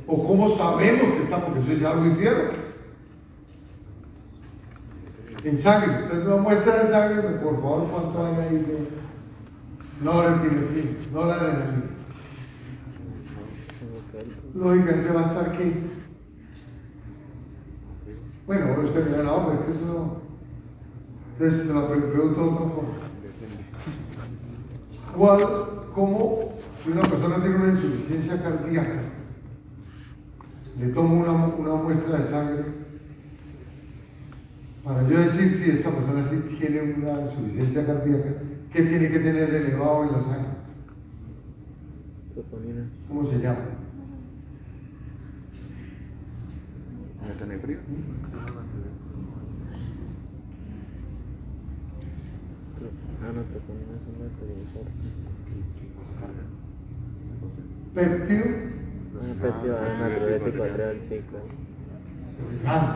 ¿O cómo sabemos que está? Porque eso ya lo hicieron. En sangre, entonces una muestra de sangre, por favor, ¿cuánto hay ahí de norepinefrina, noradrenalina? Lógicamente va a estar ¿qué? Bueno, usted dirá, no, pues que eso no. Entonces se la pregunto de otra forma. ¿Cómo si una persona tiene una insuficiencia cardíaca, le tomo una muestra de sangre, para yo decir si esta persona sí tiene una insuficiencia cardíaca, ¿qué tiene que tener elevado en la sangre? ¿Cómo se llama? ¿Metanefrina? Péptido. Péptido natriurético adrenal, sí, claro.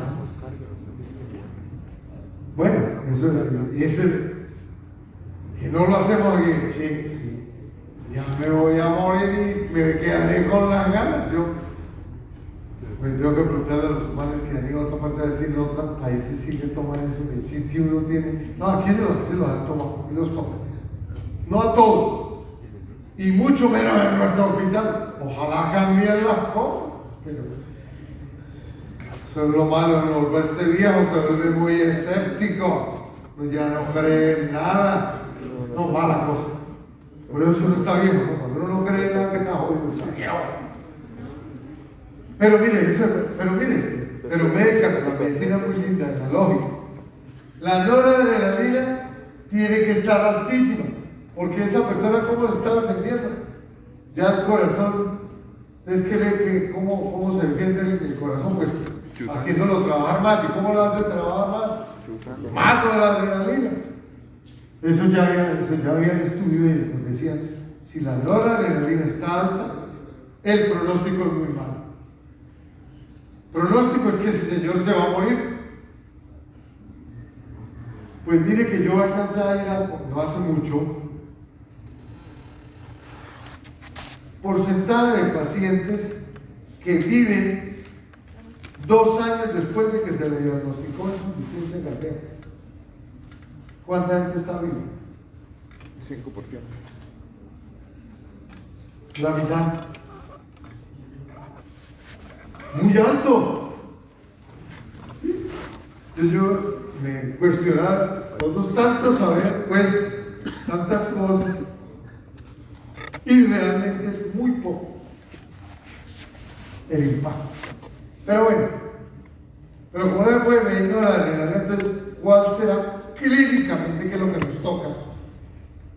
Bueno, eso es que no lo hacemos aquí, sí, ya me voy a morir y me quedaré con las ganas. Yo pues tengo que preguntarle a los humanos que han ido a otra parte a decir, en otros países sí le toman eso, que sí, si uno tiene. No, aquí se los han tomado, y los toman. No a todos, y mucho menos en nuestro hospital. Ojalá cambien las cosas, pero eso es lo malo de volverse viejo, se vuelve muy escéptico, ya no cree en nada, no, mala cosa. Por eso uno está viejo, ¿no? Cuando uno no cree en nada que está jodido, está viejo. Pero médica, la medicina es muy linda, la lógica. La noradrenalina tiene que estar altísima, porque esa persona, ¿cómo se está defendiendo? Ya el corazón, ¿cómo se defiende el corazón? Pues haciéndolo trabajar más. ¿Y cómo lo hace trabajar más? Más noradrenalina. Eso ya había en estudio y nos decían, si la noradrenalina está alta, el pronóstico es muy malo. Pronóstico es que ese señor se va a morir. Pues mire que yo alcancé a ir no hace mucho, porcentaje de pacientes que viven 2 años después de que se le diagnosticó insuficiencia cardíaca. ¿Cuánta gente está viva? 5%. La mitad. Muy alto. Yo me cuestionaba, nosotros tanto saber, pues, tantas cosas, y realmente es muy poco el impacto. Pero bueno, pero como no puede venir la adrenalina, entonces, ¿cuál será clínicamente qué es lo que nos toca?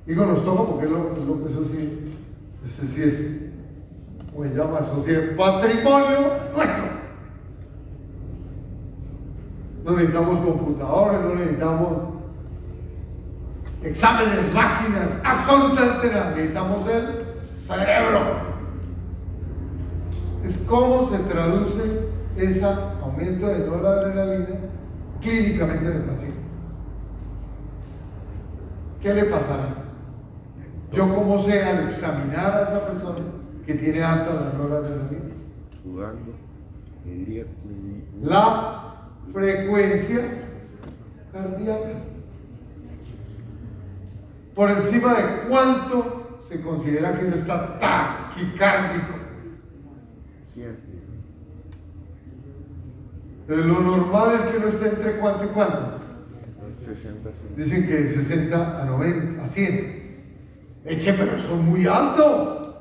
Digo nos toca porque es lo que eso sí, ese sí es, como se llama, eso sí es patrimonio nuestro. No necesitamos computadores, no necesitamos exámenes, máquinas, absolutamente nada. Necesitamos el cerebro. Es cómo se traduce ese aumento de noradrenalina clínicamente en el paciente. ¿Qué le pasará? Yo como sé al examinar a esa persona que tiene alta la noradrenalina. Jugando, me diría. La frecuencia cardíaca. Por encima de cuánto se considera que uno está taquicárdico. Cierto. Lo normal es que uno esté entre cuánto y cuánto. 60, sí. Dicen que de 60 a 90, a 100. Eche, pero eso es muy alto.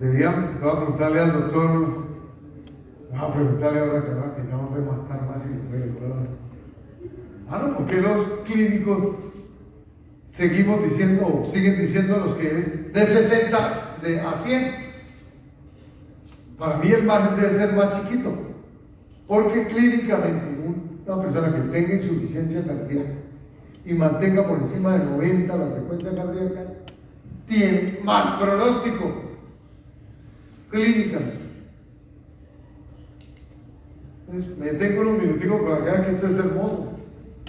Debían, voy a preguntarle al doctor. Voy a preguntarle ahora que ya no podemos matar más y ¿por qué los clínicos seguimos diciendo, o siguen diciendo los que es de 60 a 100? Para mí el margen debe ser más chiquito, porque clínicamente una persona que tenga insuficiencia cardíaca y mantenga por encima de 90 la frecuencia cardíaca, tiene mal pronóstico clínicamente. Entonces, me tengo unos minuticos para que vean que esto es hermoso,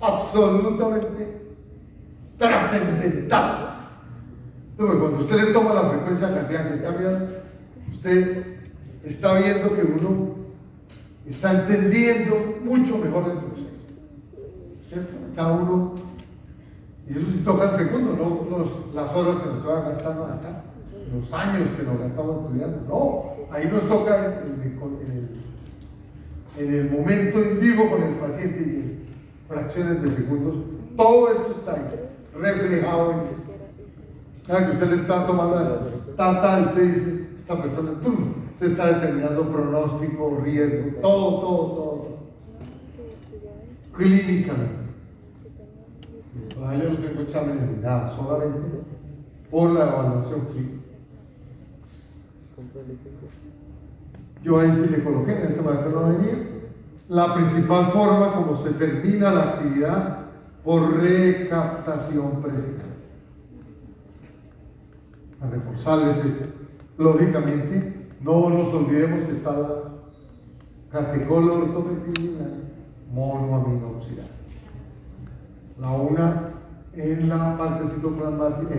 absolutamente trascendental. Entonces, cuando usted le toma la frecuencia cardíaca, usted está viendo que uno está entendiendo mucho mejor el proceso. ¿Cierto? Está uno, y eso sí toca en segundo, no las horas que nos va gastando acá, los años que nos gastamos estudiando, no, ahí nos toca en el momento en vivo con el paciente y en fracciones de segundos, todo esto está ahí, reflejado en eso. Cada que usted le está tomando y usted dice, esta persona es turno, usted está determinando pronóstico, riesgo, todo. Clínicamente. Yo no tengo exámenes ni nada, solamente por la evaluación clínica. Yo ahí sí le coloqué en este momento no venía la principal forma como se termina la actividad por recaptación presinal. A reforzarles eso. Lógicamente, no nos olvidemos que está la catecolortometilina monoaminoxidasa. La una en la parte citoplasmática,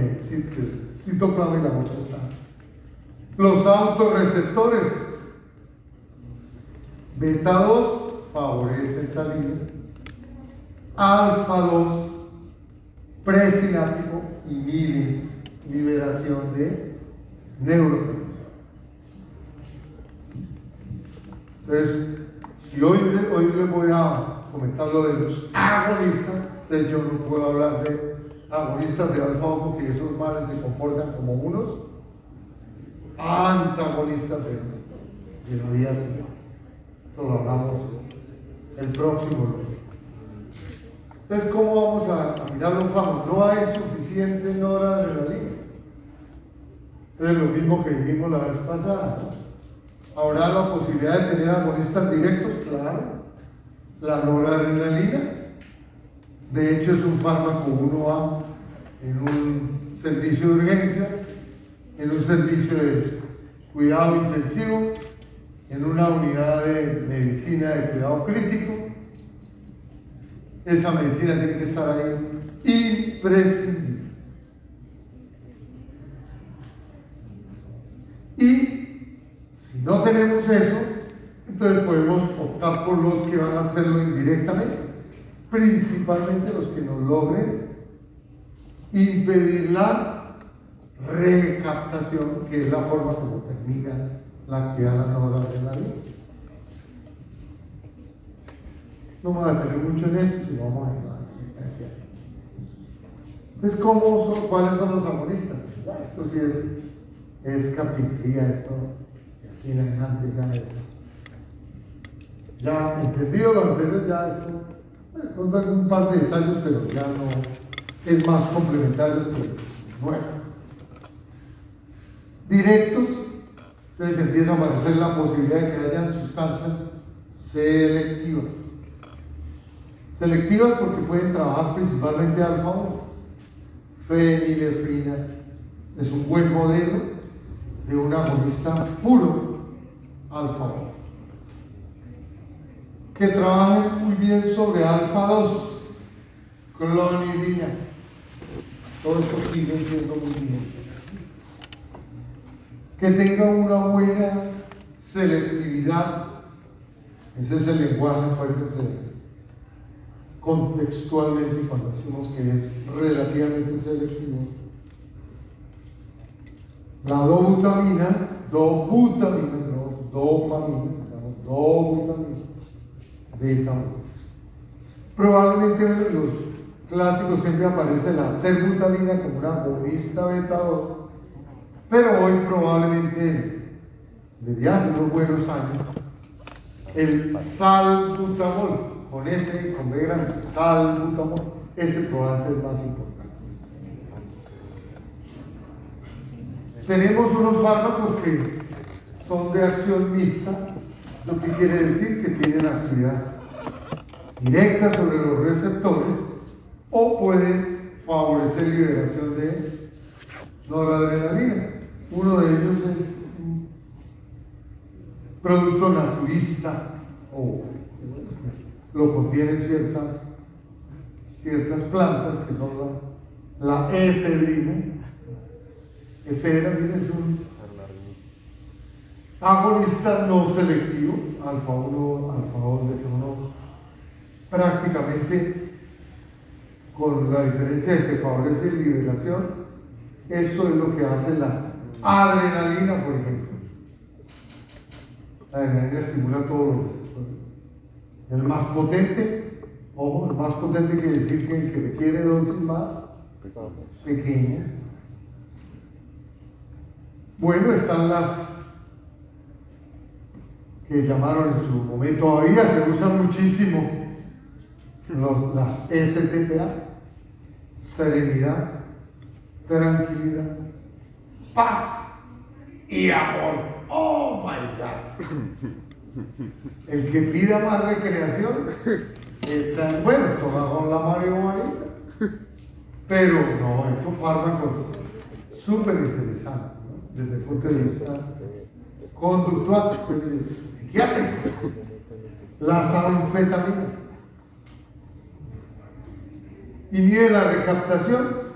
citoplasma y la otra está. Los autorreceptores. Beta 2 favorece el salino. Alfa 2 presináptico inhibe liberación de neurotransmisores. Entonces, si hoy les voy a comentar lo de los agonistas, de hecho no puedo hablar de agonistas de alfa porque esos males se comportan como unos antagonistas de la vía sexual. Esto lo hablamos el próximo lunes. Entonces, ¿cómo vamos a mirar los fármacos? No hay suficiente noradrenalina. Entonces, lo mismo que dijimos la vez pasada, ¿no? ¿Habrá la posibilidad de tener agonistas directos? Claro. La noradrenalina, de hecho, es un fármaco 1A en un servicio de urgencias, en un servicio de cuidado intensivo, en una unidad de medicina de cuidado crítico. Esa medicina tiene que estar ahí imprescindible. Y si no tenemos eso, entonces podemos optar por los que van a hacerlo indirectamente. principalmente los que nos logren impedir la recaptación, que es la forma como termina la actividad de la noradrenalina. No me voy a detener mucho en esto, sino vamos a ver. Entonces, ¿cuáles son los agonistas? Ya, esto sí es carpintería de todo. Y aquí en adelante ya entendido lo anterior, ya esto, con un par de detalles, pero ya no es más complementarios que bueno. Directos, entonces empieza a aparecer la posibilidad de que hayan sustancias selectivas. Selectivas porque pueden trabajar principalmente alfa-1. Fenilefrina es un buen modelo de un agonista puro alfa-1. Que trabajen muy bien sobre alfa-2, clonidina. Todo esto sigue siendo muy bien. Que tenga una buena selectividad. Ese es el lenguaje, acuérdense, contextualmente cuando decimos que es relativamente selectivo. La dobutamina, beta 1. Probablemente en los clásicos siempre aparece la terbutamina como una agonista beta 2, pero hoy probablemente, desde hace unos buenos años, el salbutamol, con S y con B grande, salbutamol, ese probablemente es más importante. Tenemos unos fármacos que son de acción mixta. ¿Eso qué quiere decir? Que tienen actividad directa sobre los receptores o pueden favorecer liberación de noradrenalina. Uno de ellos es un producto naturista o lo contienen ciertas plantas que son la efedrina. Efedrina es un agonista no selectivo, alfa-1, alfa-2, beta-1, prácticamente con la diferencia de que favorece liberación. Esto es lo que hace la adrenalina, por ejemplo. La adrenalina estimula todos los receptores. El más potente, ojo, el más potente quiere decir que el que requiere dosis más pequeñas. Bueno, están las que llamaron en su momento, todavía se usan muchísimo, las STPA, serenidad, tranquilidad, paz y amor. Oh my God. El que pida más recreación, bueno, toca con la marihuana, pero no, estos fármacos súper interesantes, ¿no? Desde el punto de vista conductual, psiquiátrico. Las anfetaminas inhibe la recaptación.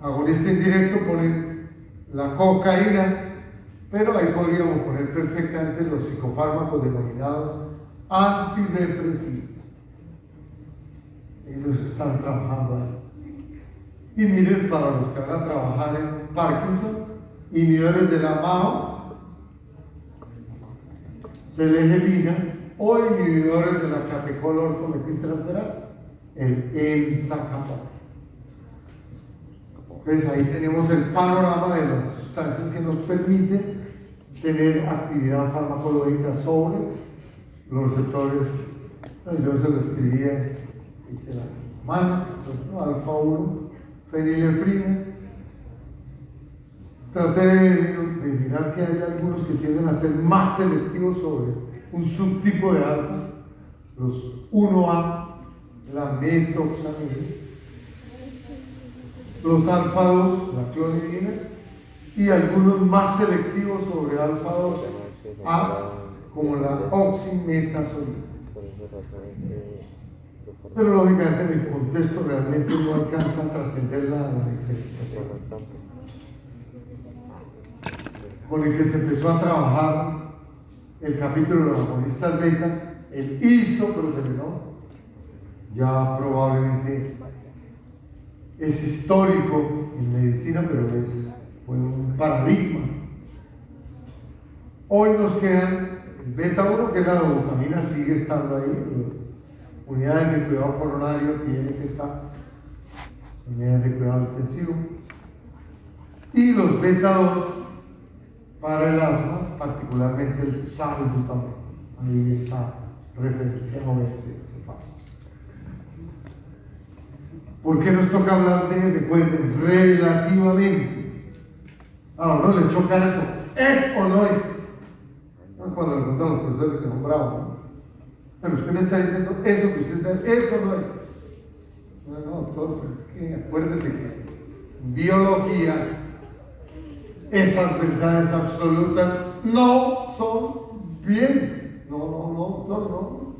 Agonista indirecto ponen la cocaína, pero ahí podríamos poner perfectamente los psicofármacos denominados antidepresivos. Ellos están trabajando ahí. Y miren, para los que van a trabajar en Parkinson, inhibidores de la MAO, selegelina, o inhibidores de la catecolorcometiltransferasa, el entacapón. Entonces ahí tenemos el panorama de las sustancias que nos permiten tener actividad farmacológica sobre los receptores. Yo se lo escribía, dice la mano, alfa-1, fenilefrina. Traté de mirar que hay algunos que tienden a ser más selectivos sobre un subtipo de alfa, los 1A, la metoxamina, los alfa-2, la clonidina, y algunos más selectivos sobre alfa-2A, como la oximetazolina. Pero lógicamente en el contexto realmente no alcanza a trascender la diferenciación. Con el que se empezó a trabajar el capítulo de los agonistas beta, el isoproterenol, ya probablemente es histórico en medicina, pero fue un paradigma. Hoy nos quedan el beta 1, que es la dobutamina, sigue estando ahí. Unidades de cuidado coronario tiene que estar, unidades de cuidado intensivo. Y los beta 2 para el asma, particularmente el salbutamol. Ahí está referenciado ese factor. ¿Por qué nos toca hablar de, recuerden, relativamente? Ahora, no le choca eso. ¿Es o no es? Cuando le preguntan a los profesores que son bravos, ¿no? Pero usted me está diciendo eso que usted está, eso no es. No, todo, pero es que acuérdese que en biología esas verdades absolutas no son bien. No.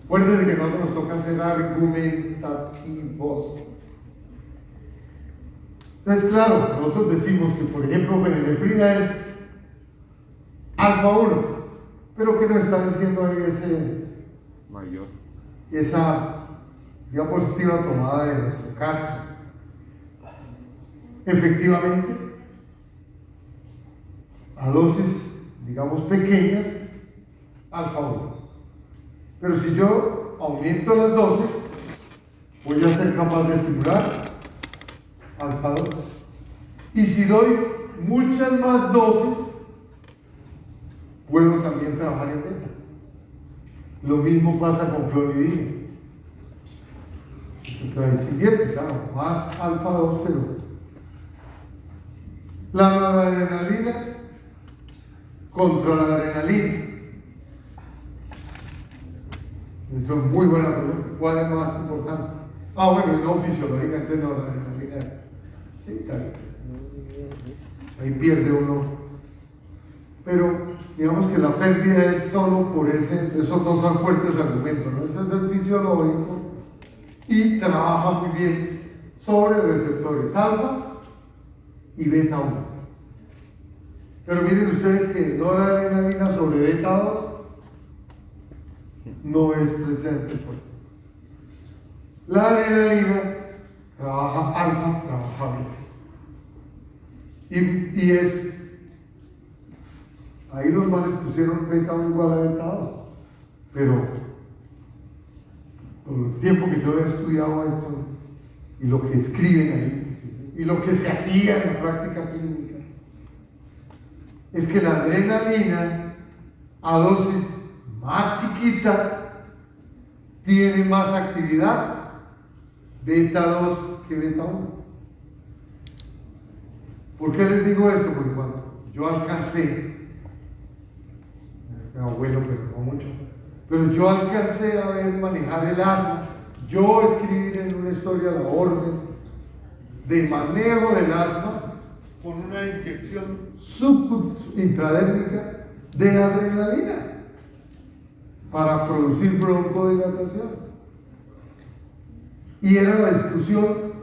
Acuérdense que nosotros nos toca ser argumentativos. Entonces, claro, nosotros decimos que, por ejemplo, fenilefrina es alfa 1, pero ¿qué nos está diciendo ahí Mayor. esa diapositiva tomada de nuestro caso? Efectivamente, a dosis, digamos, pequeñas, alfa 1. Pero si yo aumento las dosis, voy a ser capaz de estimular alfa 2. Y si doy muchas más dosis, puedo también trabajar en beta. Lo mismo pasa con clonidina. Se invierte, claro, más alfa 2, pero la noradrenalina contra la adrenalina. Eso es muy buena pregunta. ¿Cuál es más importante? Bueno, y no fisiológicamente no, la adrenalina. Sí, está bien. Ahí pierde uno. Pero digamos que la pérdida es solo por esos dos fuertes argumentos, ¿no? Ese es el fisiológico y trabaja muy bien sobre receptores alfa y beta 1. Pero miren ustedes que noradrenalina sobre beta 2 no es presente. La adrenalina trabaja alfas, trabaja betas. Y ahí los males pusieron beta 1 igual a beta 2. Pero por el tiempo que yo he estudiado esto y lo que escriben ahí y lo que se hacía en la práctica clínica, es que la adrenalina a dosis más chiquitas tiene más actividad beta 2 que beta 1. ¿Por qué les digo esto? Porque cuando yo alcancé, mi abuelo, pero no mucho, pero yo alcancé a ver manejar el asma, yo escribir en una historia la orden de manejo del asma con una inyección subintradérmica de adrenalina para producir broncodilatación. Y era la discusión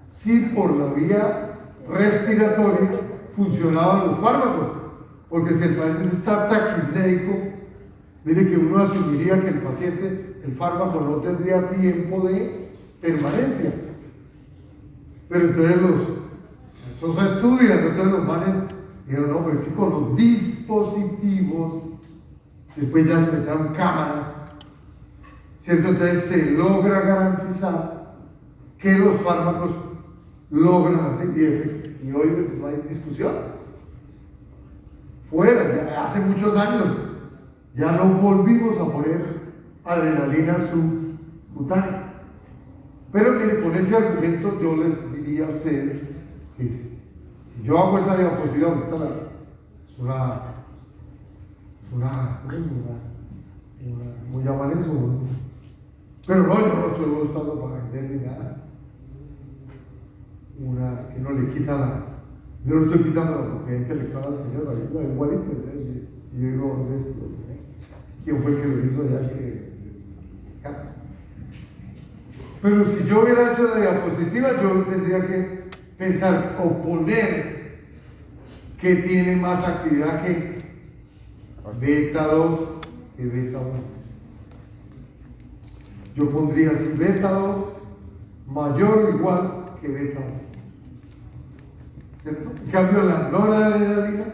si por la vía respiratoria funcionaban los fármacos, porque si el paciente está taquipnéico, mire que uno asumiría que el paciente, el fármaco no tendría tiempo de permanencia. Pero entonces esos estudios, entonces los manes dijeron, no, pues sí, con los dispositivos, después ya se metieron cámaras, ¿cierto? Entonces se logra garantizar que los fármacos logran hacer y hoy no hay discusión. Fuera, ya hace muchos años, ya no volvimos a poner adrenalina subcutánea. Pero mire, con ese argumento yo les diría a ustedes que si yo hago esa diapositiva, ¿cómo llaman eso? Pero no, yo no estoy gustando para vender ni nada. Que no le quita yo no estoy quitando la propiedad intelectual al señor, la igualito. Y yo digo, ¿dónde es? ¿Quién fue el que lo hizo allá? Pero si yo hubiera hecho la diapositiva, yo tendría que pensar o poner que tiene más actividad que beta 2 que beta 1. yo pondría si beta 2 mayor o igual que beta 1. ¿Cierto? En cambio, la noradrenalina,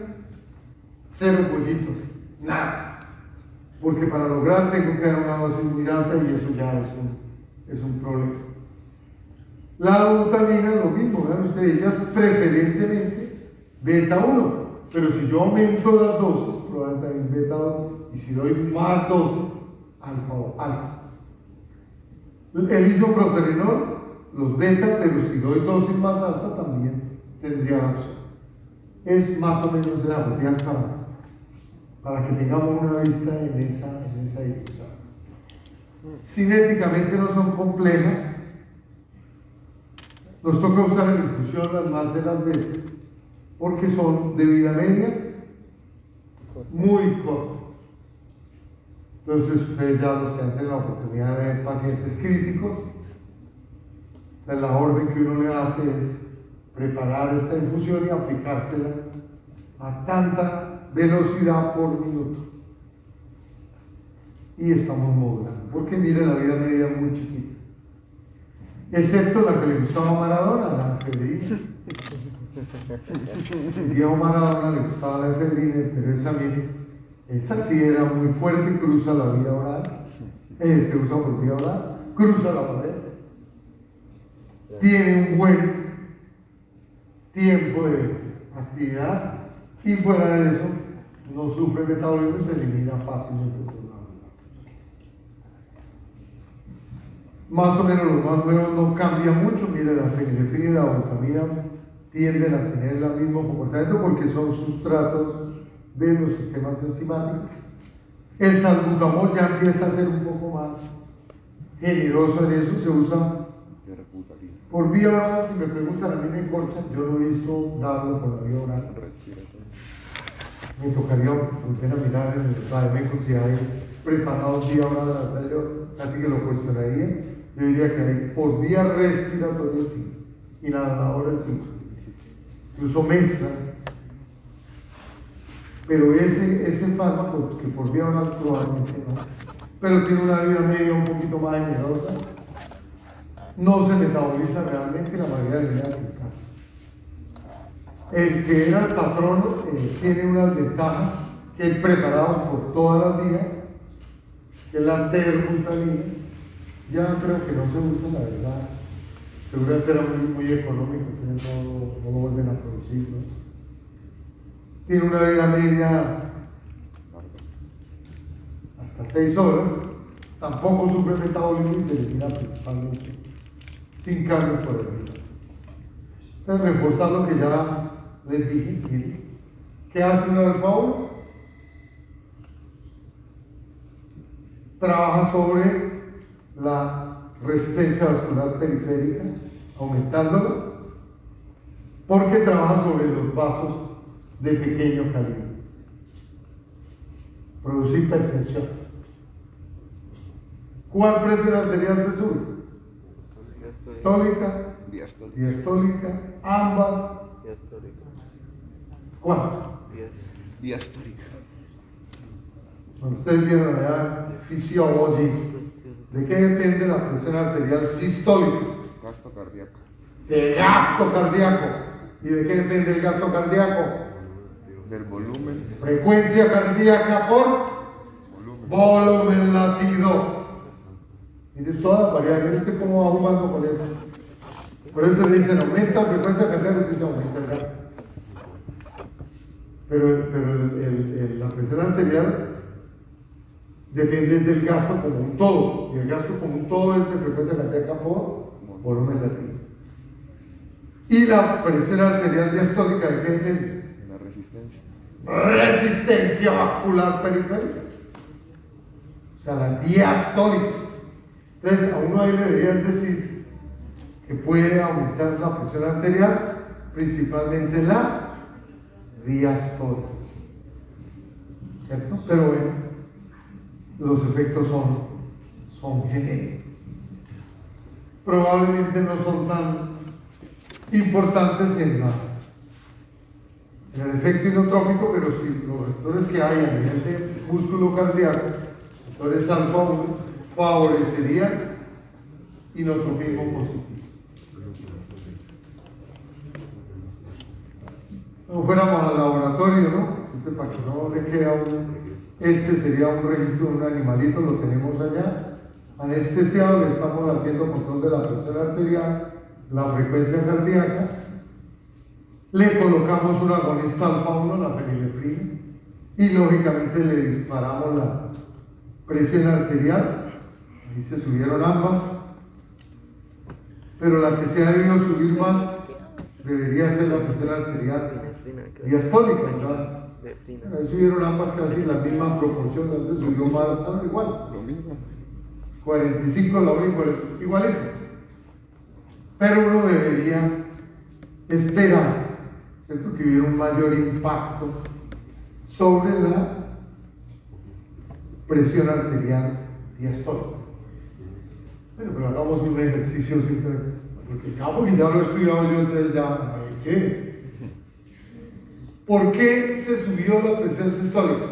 0 pollitos, nada. Porque para lograr tengo que dar una dosis muy alta y eso ya es un problema. La glutamina, lo mismo, vean ustedes, ellas preferentemente beta 1, pero si yo aumento las dosis, probablemente también beta 2, y si doy más dosis, alfa o alfa. El isoproterenol, los beta, pero si doy dosis más alta también tendría opción. Es más o menos la botella para que tengamos una vista en esa difusión. Cinéticamente no son complejas. Nos toca usar la infusión las más de las veces porque son de vida media muy corta. Entonces ustedes ya los que han tenido la oportunidad de ver pacientes críticos, la orden que uno le hace es preparar esta infusión y aplicársela a tanta velocidad por minuto. Y estamos modulando, porque mire, la vida media es muy chiquita. Excepto la que le gustaba a Maradona, la efedrina. El viejo Maradona le gustaba la efedrina, pero esa sí era muy fuerte, cruza la vía oral. Se usa por vía oral, cruza la pared. Tiene un buen tiempo de actividad y fuera de eso no sufre metabolismo y se elimina fácilmente por la boca. Más o menos los más nuevos no cambian mucho. Mire, la fenilefrina y la butamina tienden a tener el mismo comportamiento porque son sustratos de los sistemas enzimáticos. El salbutamol ya empieza a ser un poco más generoso en eso, se usa por vía oral. Si me preguntan, a mí me corchan, yo no he visto darlo por la vía oral. Me tocaría volver a mirar en el Padmeco si hay preparados vía oral, la verdad yo casi que lo cuestionaría. Yo diría que hay por vía respiratoria sí, inhaladora sí, incluso mezcla. Pero ese fármaco que por vía oral probablemente no, pero tiene una vida media un poquito más generosa, no se metaboliza realmente la mayoría de líneas cercanas. El que era el patrono tiene unas ventajas que el preparado por todas las vías, que es la terbutalina, ya creo que no se usa, la verdad. Seguramente era muy económico, no lo vuelven a producir, ¿no? Tiene una vida media hasta 6 horas, tampoco sufre metabolismo y se elimina principalmente sin cambio por el vida. Entonces, reforzar lo que ya les dije, miren, ¿qué hace el alfa 1? Trabaja sobre la resistencia vascular periférica, aumentándola, porque trabaja sobre los vasos de pequeño calibre. Produce hipertensión. ¿Cuál presión arterial se sube? Sistólica, diastólica, ambas. Diastólica. ¿Cuál? Diastólica. Cuando ustedes vieron allá Physiology, ¿de qué depende la presión arterial sistólica? Gasto cardíaco. De gasto cardíaco. ¿Y de qué depende el gasto cardíaco? Del volumen. Frecuencia cardíaca por volumen latido. Mire todas las variables, ¿viste cómo va jugando con eso? Por eso le dicen aumenta frecuencia cardíaca, dice aumenta el gasto. Pero la presión arterial depende del gasto como un todo, y el gasto como un todo es de frecuencia cardíaca por volumen latido. Y la presión arterial diastólica, ¿de qué depende? La resistencia. Resistencia vascular periférica, o sea, la diastólica. Entonces, a uno ahí le deberían decir que puede aumentar la presión arterial, principalmente la diastólica, ¿cierto? Pero bueno, los efectos son genéricos. Probablemente no son tan importantes en el efecto inotrópico, pero sí los receptores que hay a nivel de músculo cardíaco, receptores alfa 1, favorecerían y notropismo positivo. No fuéramos al laboratorio, ¿no? Para que no le quede a uno, este sería un registro de un animalito, lo tenemos allá, anestesiado, le estamos haciendo control de la presión arterial, la frecuencia cardíaca, le colocamos un agonista alfa 1, la fenilefrina, y lógicamente le disparamos la presión arterial, ahí se subieron ambas, pero la que se ha debido subir más debería ser la presión arterial diastólica, ¿verdad? Ahí subieron ambas casi en la misma proporción, donde subió más, igual. Lo mismo. 45 la única, igualito. Pero uno debería esperar, ¿cierto?, que hubiera un mayor impacto sobre la presión arterial diastólica. Bueno, pero hagamos un ejercicio siempre, porque ya lo he estudiado yo, entonces ya, ¿qué? ¿Por qué se subió la presión sistólica?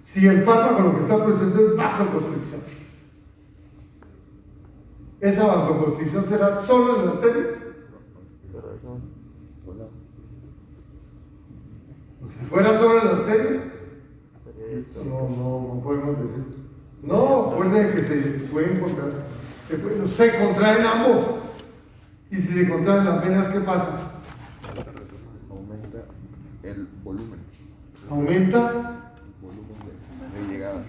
Si el fármaco lo que está produciendo es vasoconstricción. ¿Esa vasoconstricción será solo en la arteria? Si fuera solo en la arteria, no podemos decir. No, acuérdense que se pueden encontrar, se contraen ambos. Y si se contraen las venas, ¿qué pasa? Aumenta el volumen. Aumenta De llegada.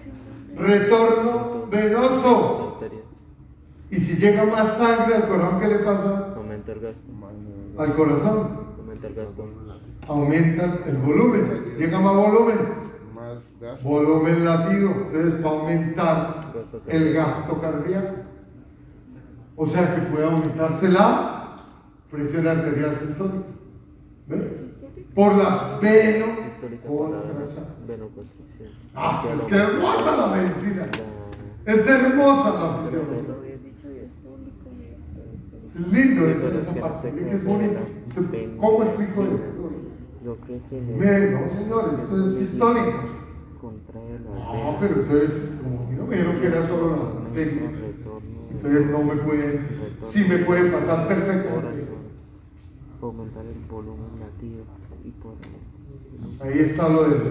retorno venoso. Y si llega más sangre al corazón, ¿qué le pasa? Aumenta el gasto. Al corazón. Aumenta el gasto. Aumenta el volumen. Llega más volumen. Más gas. Volumen latido. Entonces va a aumentar el gasto cardíaco. O sea que puede aumentarse la presión arterial sistólica. ¿Ves? Por la venoconstricción. Venoconstricción. Ah, es que hermosa la medicina. Es hermosa la fisiología. Es lindo esa parte, es bonito. ¿Cómo explico esto? Yo creo que No, señor, esto es sistólico. contrae la No, pero entonces, como no me dijeron que era solo las arterias, entonces no me pueden, sí me puede pasar perfectamente. Aumentar el volumen latido y por Ahí está lo de.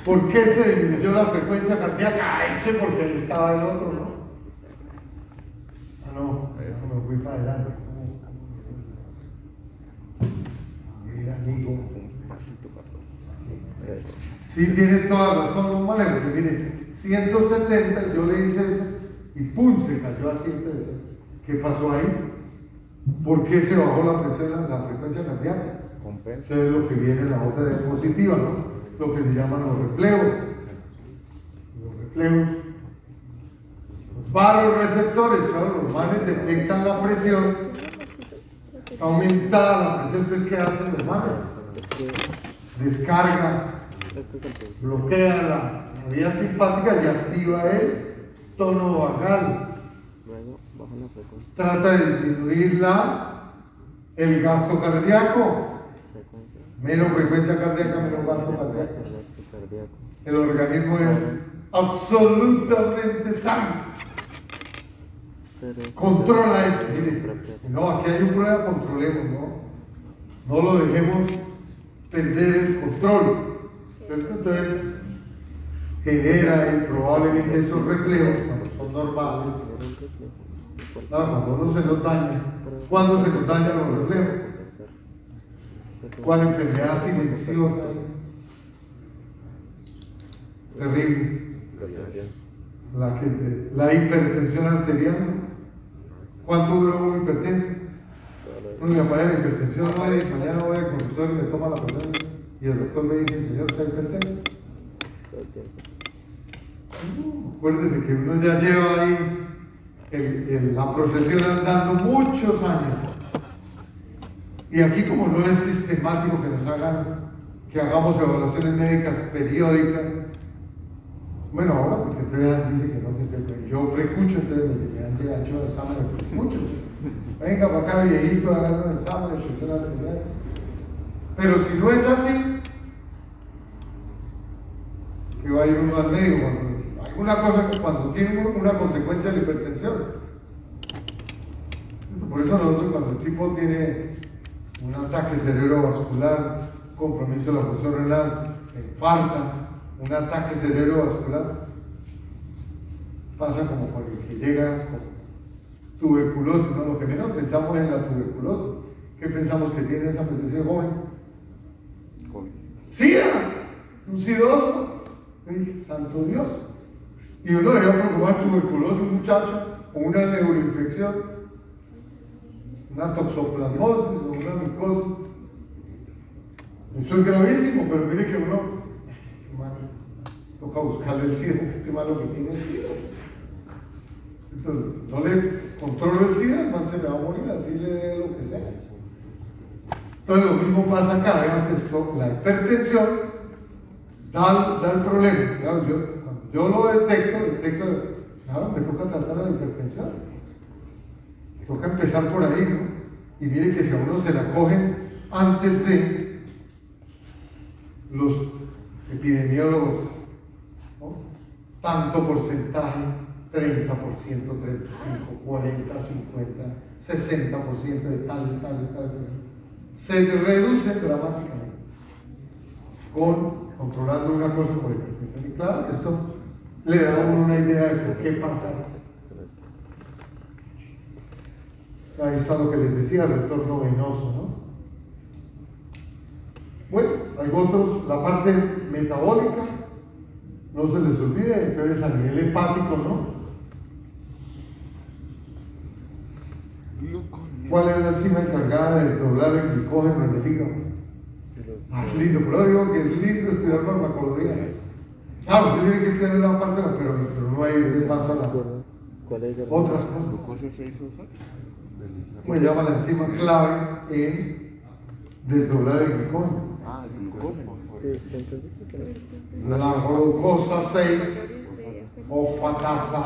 ¿Por qué se disminuyó la frecuencia cardíaca? Ay, che, porque ahí estaba el otro, ¿no? Ah, no, me fui para adelante. Mira, amigo. Un pasito para atrás. Sí, tiene toda razón, no manejo, porque mire, 170, yo le hice eso y ¡pum! Se cayó a 160. ¿Qué pasó ahí? ¿Por qué se bajó la presión, la frecuencia cardíaca? Compensa. Eso es lo que viene en la otra diapositiva, ¿no? Lo que se llaman los reflejos. Los reflejos. Los varoreceptores, claro, los manes detectan la presión, está aumentada la presión, entonces ¿qué hacen los manes? Descarga, bloquea la vía simpática y activa el tono vagal. luego baja la frecuencia. Trata de disminuir el gasto cardíaco. Menos frecuencia cardíaca, menos gasto cardíaco. El gasto cardíaco. El organismo es absolutamente sano. Controla eso, mire. No, aquí hay un problema, controlemos, ¿no? No lo dejemos perder el control. ¿Cierto? Entonces, genera y probablemente esos reflejos, cuando son normales, claro, cuando uno se nos daña, ¿cuándo se nos dañan los reflejos? ¿Cuál enfermedad silenciosa? Terrible. La hipertensión arterial. ¿Cuánto dura un hipertenso? Uno le aparece la hipertensión, no, y mañana voy al consultorio y me toma la presión y el doctor me dice, señor, ¿está hipertenso? Acuérdese que uno ya lleva ahí la procesión andando muchos años. Y aquí, como no es sistemático que hagamos evaluaciones médicas periódicas, bueno, ahora porque todavía dice que no, yo precucho, entonces me han hecho exámenes de precucho. Venga para acá, viejito, hagan un examen de presión arterial. Pero si no es así, que va a ir uno al médico, alguna cosa que cuando tiene una consecuencia de la hipertensión. Por eso nosotros cuando el tipo tiene un ataque cerebrovascular, compromiso de la función renal, se infarta, un ataque cerebrovascular, pasa como con el que llega con tuberculosis, ¿no? Lo que menos pensamos en la tuberculosis. ¿Qué pensamos que tiene esa ese joven? ¡SIDA! Un sidoso. Sí, santo Dios. Y uno debería preocupar tuberculosis, un muchacho, o una neuroinfección, una toxoplasmosis o una micosis. Eso es gravísimo, pero mire que uno, este man, toca buscarle el SIDA, este malo que tiene SIDA. Entonces, no le controlo el SIDA, el man se me va a morir, así le dé lo que sea. Entonces, lo mismo pasa acá, veamos esto, la hipertensión da el problema. Claro, cuando yo lo detecto, claro, me toca tratar la hipertensión. Toca empezar por ahí, ¿no? Y mire que si a uno se la cogen antes de los epidemiólogos, ¿no? Tanto porcentaje, 30%, 35%, 40%, 50%, 60% de tales, se reducen dramáticamente controlando una cosa por hipertensión. Y claro, esto le da a uno una idea de por qué pasa eso. Ahí está lo que les decía, el retorno venoso, ¿no? Bueno, hay otros, la parte metabólica, no se les olvide, entonces a nivel hepático, ¿no? ¿Cuál es la enzima encargada de doblar el glicógeno en el hígado? Es lindo, pero digo que es lindo estudiar farmacología. Claro, usted tiene que tener la parte, pero no hay que pasa la otras cosas. ¿Glucosa 6-osa? Se llama la enzima clave en desdoblar el glicógeno. Ah, el glucógeno. La glucosa 6 o fatasa.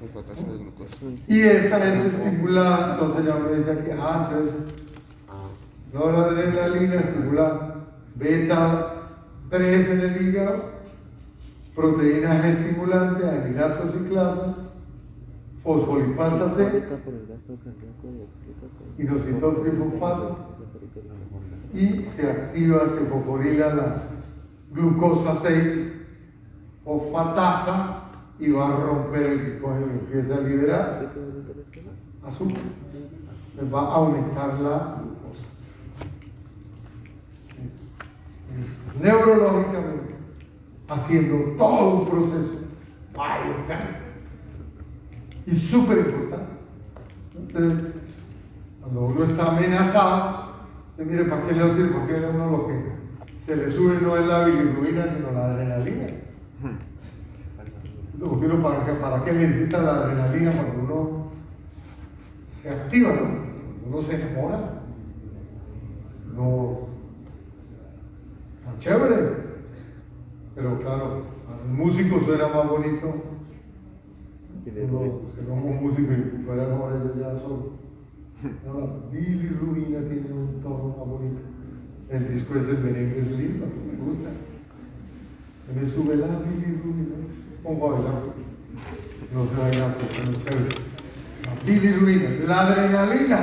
Fosfatasa de glucosa. Y esa es estimulada, entonces ya me dice aquí, entonces, no la adrenalina estimula beta 3 en el hígado, proteína G estimulante, aminoácidos ciclasa, fosfolipasa C, inositol trifosfato, y se activa, se fosforila la glucosa 6 fosfatasa y va a romper el glicógeno y empieza a liberar azúcar. Les va a aumentar la glucosa. Neurológicamente, haciendo todo un proceso bioquímico y súper importante. Entonces, cuando uno está amenazado, mire, ¿para qué le voy a decir? Porque a uno lo que se le sube no es la bilirrubina, sino la adrenalina. Porque uno, ¿para qué necesita la adrenalina cuando uno se activa, ¿no? Cuando uno se enamora? No, está chévere, pero claro, al músico suena más bonito. Uno, que somos músicos y fuera ahora yo ya solo. No, la bilirrubina tiene un tono más bonito. El disco es el merengue, es lindo, me gusta. Se me sube la bilirrubina. Pongo a bailar. No se baila porque no se. La bilirrubina, la adrenalina.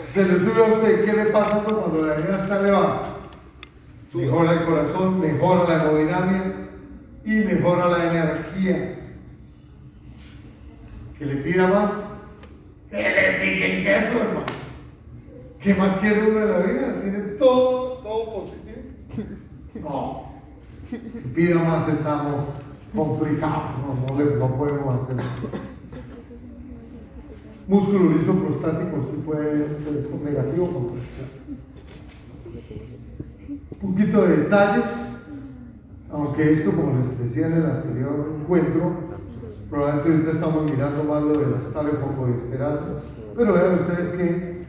Se le sube a usted. ¿Qué le pasa cuando la adrenalina está elevada? Mejora el corazón, mejora la hemodinamia y mejora la energía. Que le pida más, que le piquen queso, hermano. ¿Qué más quiere uno de la vida? Tiene todo positivo. No, si pida más estamos complicados, no podemos hacer eso. Músculo liso prostático sí puede ser negativo con presión. Un poquito de detalles, aunque esto, como les decía en el anterior encuentro, probablemente ahorita estamos mirando más lo de las talefosfodiesterasa, pero vean ustedes que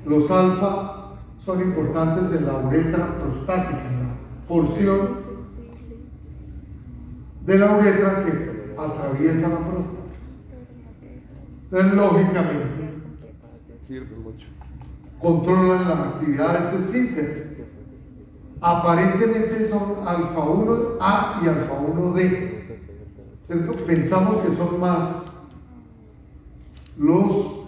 los alfa son importantes en la uretra prostática, en la porción de la uretra que atraviesa la próstata. Entonces, lógicamente, controlan la actividad de ese esfínter. Aparentemente son alfa 1A y alfa 1D. ¿Cierto? Pensamos que son más los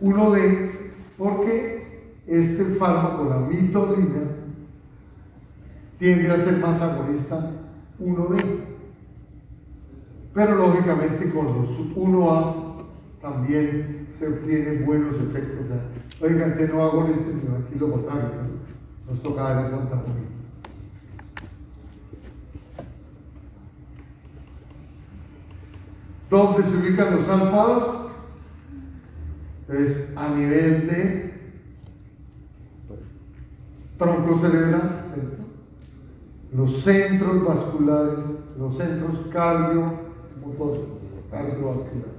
1D, porque este fármaco, la mitodrina, tiende a ser más agonista 1D. Pero lógicamente con los 1A también se obtienen buenos efectos. O sea, oigan, que no agonistas, sino aquí lo contrario, ¿no? Nos toca dar esa antagonía. ¿Dónde se ubican los alfa-2? Entonces, a nivel de tronco cerebral, ¿cierto? Los centros vasculares, los centros cardiomotores, cardiovasculares.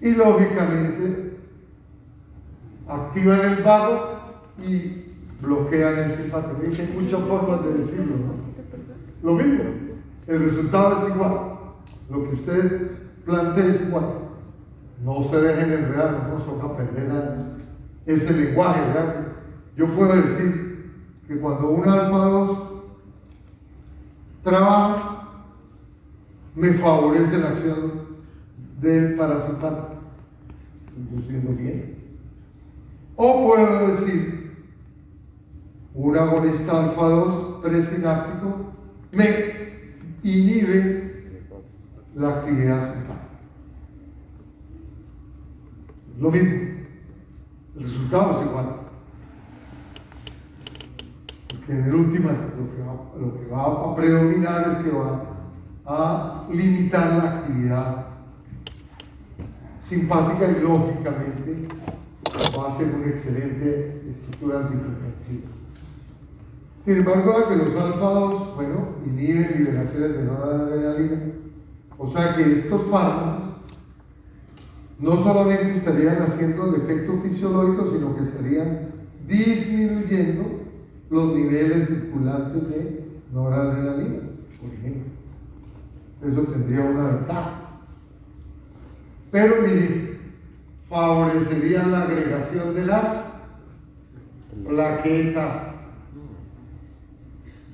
Y lógicamente activan el vago y bloquean el simpático. Y hay muchas formas de decirlo, ¿no? Lo mismo, el resultado es igual. Lo que usted plantea es igual. No se dejen enredar, no nos toca aprender ese lenguaje, ¿verdad? Yo puedo decir que cuando un alfa-2 trabaja, me favorece la acción del parasimpático, induciendo bien. O puedo decir, un agonista alfa-2 presináptico me inhibe la actividad simpática. Lo mismo, el resultado es igual. Porque en el último lo que va a predominar es que va a limitar la actividad simpática y lógicamente va a ser una excelente estructura antihipertensiva. Sin embargo, que los alfa-2, bueno, inhiben liberaciones de noradrenalina, o sea que estos fármacos no solamente estarían haciendo el efecto fisiológico, sino que estarían disminuyendo los niveles circulantes de noradrenalina, por ejemplo. Eso tendría una ventaja. Pero mire, favorecería la agregación de las plaquetas.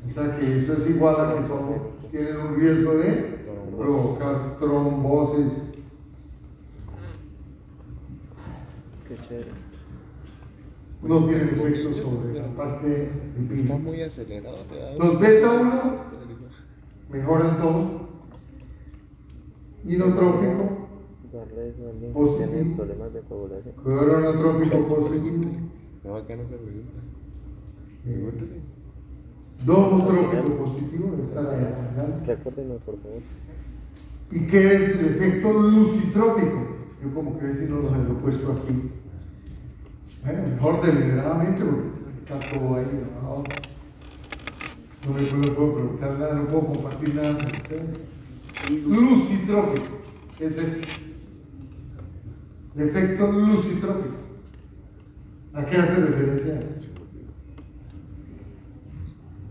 O sea que eso es igual a que tienen un riesgo de provocar trombosis. Qué chévere. No tienen efecto sobre la parte Está lipídica. muy acelerado. Te da Los beta 1 mejoran todo. Inotrópico, Darle eso a alguien que positivo. tiene problemas de coagulación. cloronotrópico positivo, Está bacana esa pregunta. domotrópico positivo, esta es la diagonal. Recuérdenos, por favor. ¿Y qué es el efecto lucitrópico? Yo como que si no lo he puesto aquí. Bueno, mejor deliberadamente porque está todo ahí abajo. No me puedo preguntar nada, no puedo compartir nada con ustedes. Lucitrópico, ¿qué es eso? El efecto lucitrópico. ¿A qué hace referencia esto?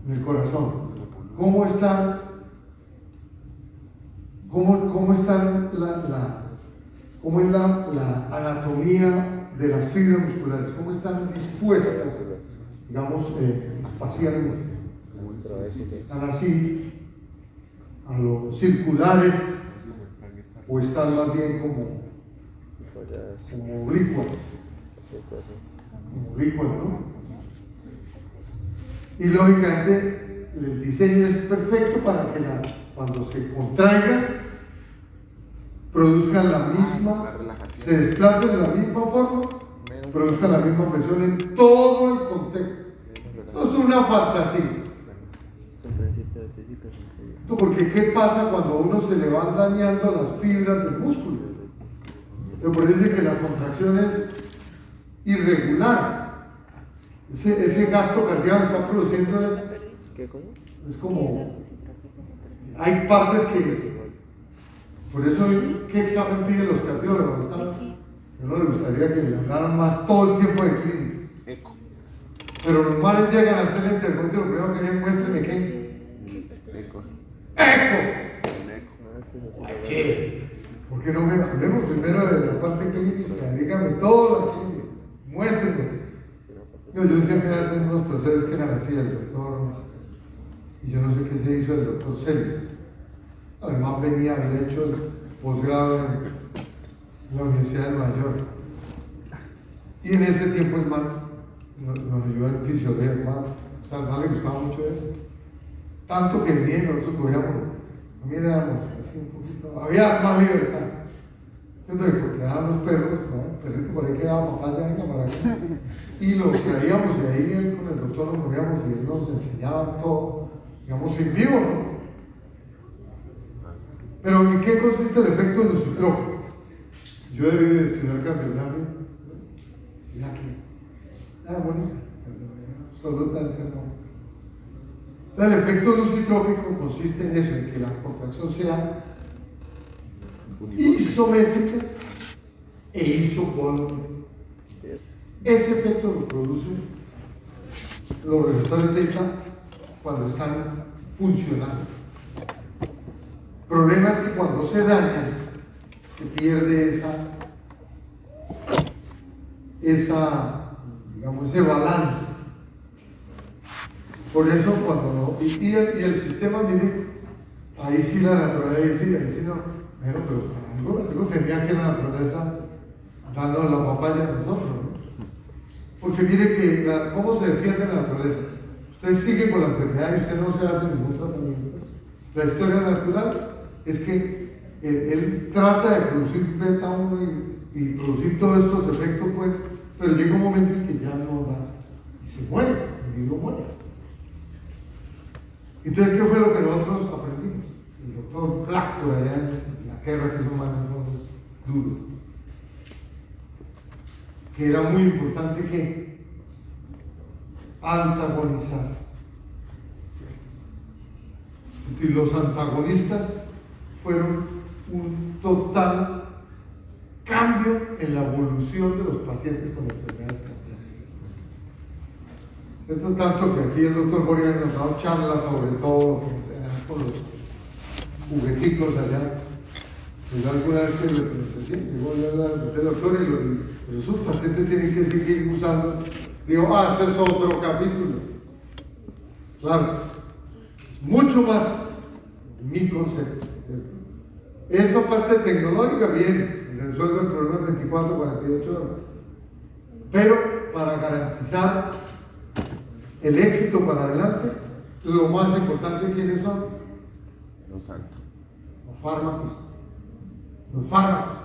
En el corazón. ¿Cómo están? ¿Cómo están cómo es la anatomía de las fibras musculares? ¿Cómo están dispuestas, digamos, espacialmente? ¿Están así, a los circulares, o están más bien como oblicuas? Como oblicuas, ¿no? Y lógicamente el diseño es perfecto para que cuando se contraiga produzcan la misma, se desplacen de la misma forma, produzcan la misma presión en todo el contexto. Esto es una fantasía. Es un principio de física sencillo. Porque ¿qué pasa cuando a uno se le van dañando las fibras del músculo? Por eso dice que la contracción es irregular. Ese gasto cardíaco está produciendo, ¿Qué coño? es como, hay partes que, por eso, ¿qué examen piden los cardiólogos? No les gustaría que le hablaran más todo el tiempo de clínica. Eco. Pero los males llegan a hacer el interrogante, lo primero que vienen, muéstrenme qué. Eco. ¡Eco! Un eco. No, es que eso sí ¿Ay, lo qué? ¿Por qué no me hablemos primero de la parte clínica? Díganme todo la clínica. Muéstrenme. Yo siempre tengo unos profesores que eran así, el doctor, y yo no sé qué se hizo el doctor Celis. Además venía, había hecho el posgrado en la Universidad de Nueva York. Y en ese tiempo el man nos ayudó en fisiología, hermano. O sea, al man le gustaba mucho eso. Tanto que venía y nosotros cogíamos, también éramos así un poquito, había más libertad. Entonces, porque daban los perros, ¿no? El perrito por ahí quedaba, papá ya venga para acá. Y lo traíamos y ahí él, con el doctor nos poníamos y él nos enseñaba todo, digamos, en vivo, ¿no? Pero ¿en qué consiste el efecto lucitrópico? Yo debí de estudiar campeonato. Mira aquí. Bonita. Absolutamente hermosa. El efecto lucitrópico consiste en eso, en que la contracción sea isométrica e isovolumétrica. Ese efecto lo producen los receptores beta cuando están funcionando. El problema es que cuando se dañan, se pierde digamos, ese balance. Por eso cuando no, y el sistema, mire, ahí sí la naturaleza, ahí sí no, pero algo tendría que la naturaleza darnos la papaya a nosotros, ¿no? Porque mire que, ¿cómo se defiende la naturaleza? Usted sigue con la enfermedad y usted no se hace ningún tratamiento. La historia natural es que él trata de producir beta 1 y producir todos estos efectos, pues, pero llega un momento en que ya no da y se muere, el individuo muere. Entonces, ¿qué fue lo que nosotros aprendimos? El doctor Black, por allá en la guerra, que son manos duros, que era muy importante que antagonizar. Y los antagonistas fueron un total cambio en la evolución de los pacientes con enfermedades cardíacas. Esto tanto que aquí el doctor Boria nos ha dado charlas sobre todo lo que se da con los jugueticos allá. Pues alguna vez que lo presidente, voy a hablar del doctor y los pacientes tienen que seguir usando. Digo, ese es otro capítulo. Claro, mucho más mi concepto. Esa parte tecnológica viene, resuelve el problema en 24, 48 horas. Pero para garantizar el éxito para adelante, lo más importante, ¿quiénes son? Los altos. Los fármacos. Los fármacos.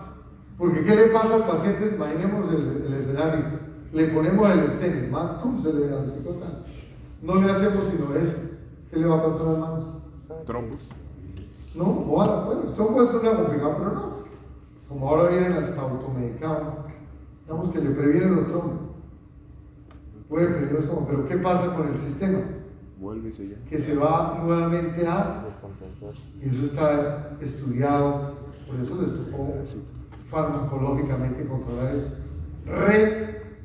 Porque ¿qué le pasa al paciente? Imaginemos el escenario. Le ponemos el estén, se le diagnostica. No le hacemos sino eso. ¿Qué le va a pasar a las manos? Trombos. No, ojalá, bueno, esto puede ser una complicada, pero no. Como ahora vienen hasta automedicados, digamos que le previenen los trombos. Puede prevenir los trombos, pero ¿qué pasa con el sistema? Vuelve y se llama. Que se va nuevamente a. Y eso está estudiado, por eso les tocó farmacológicamente controlar eso.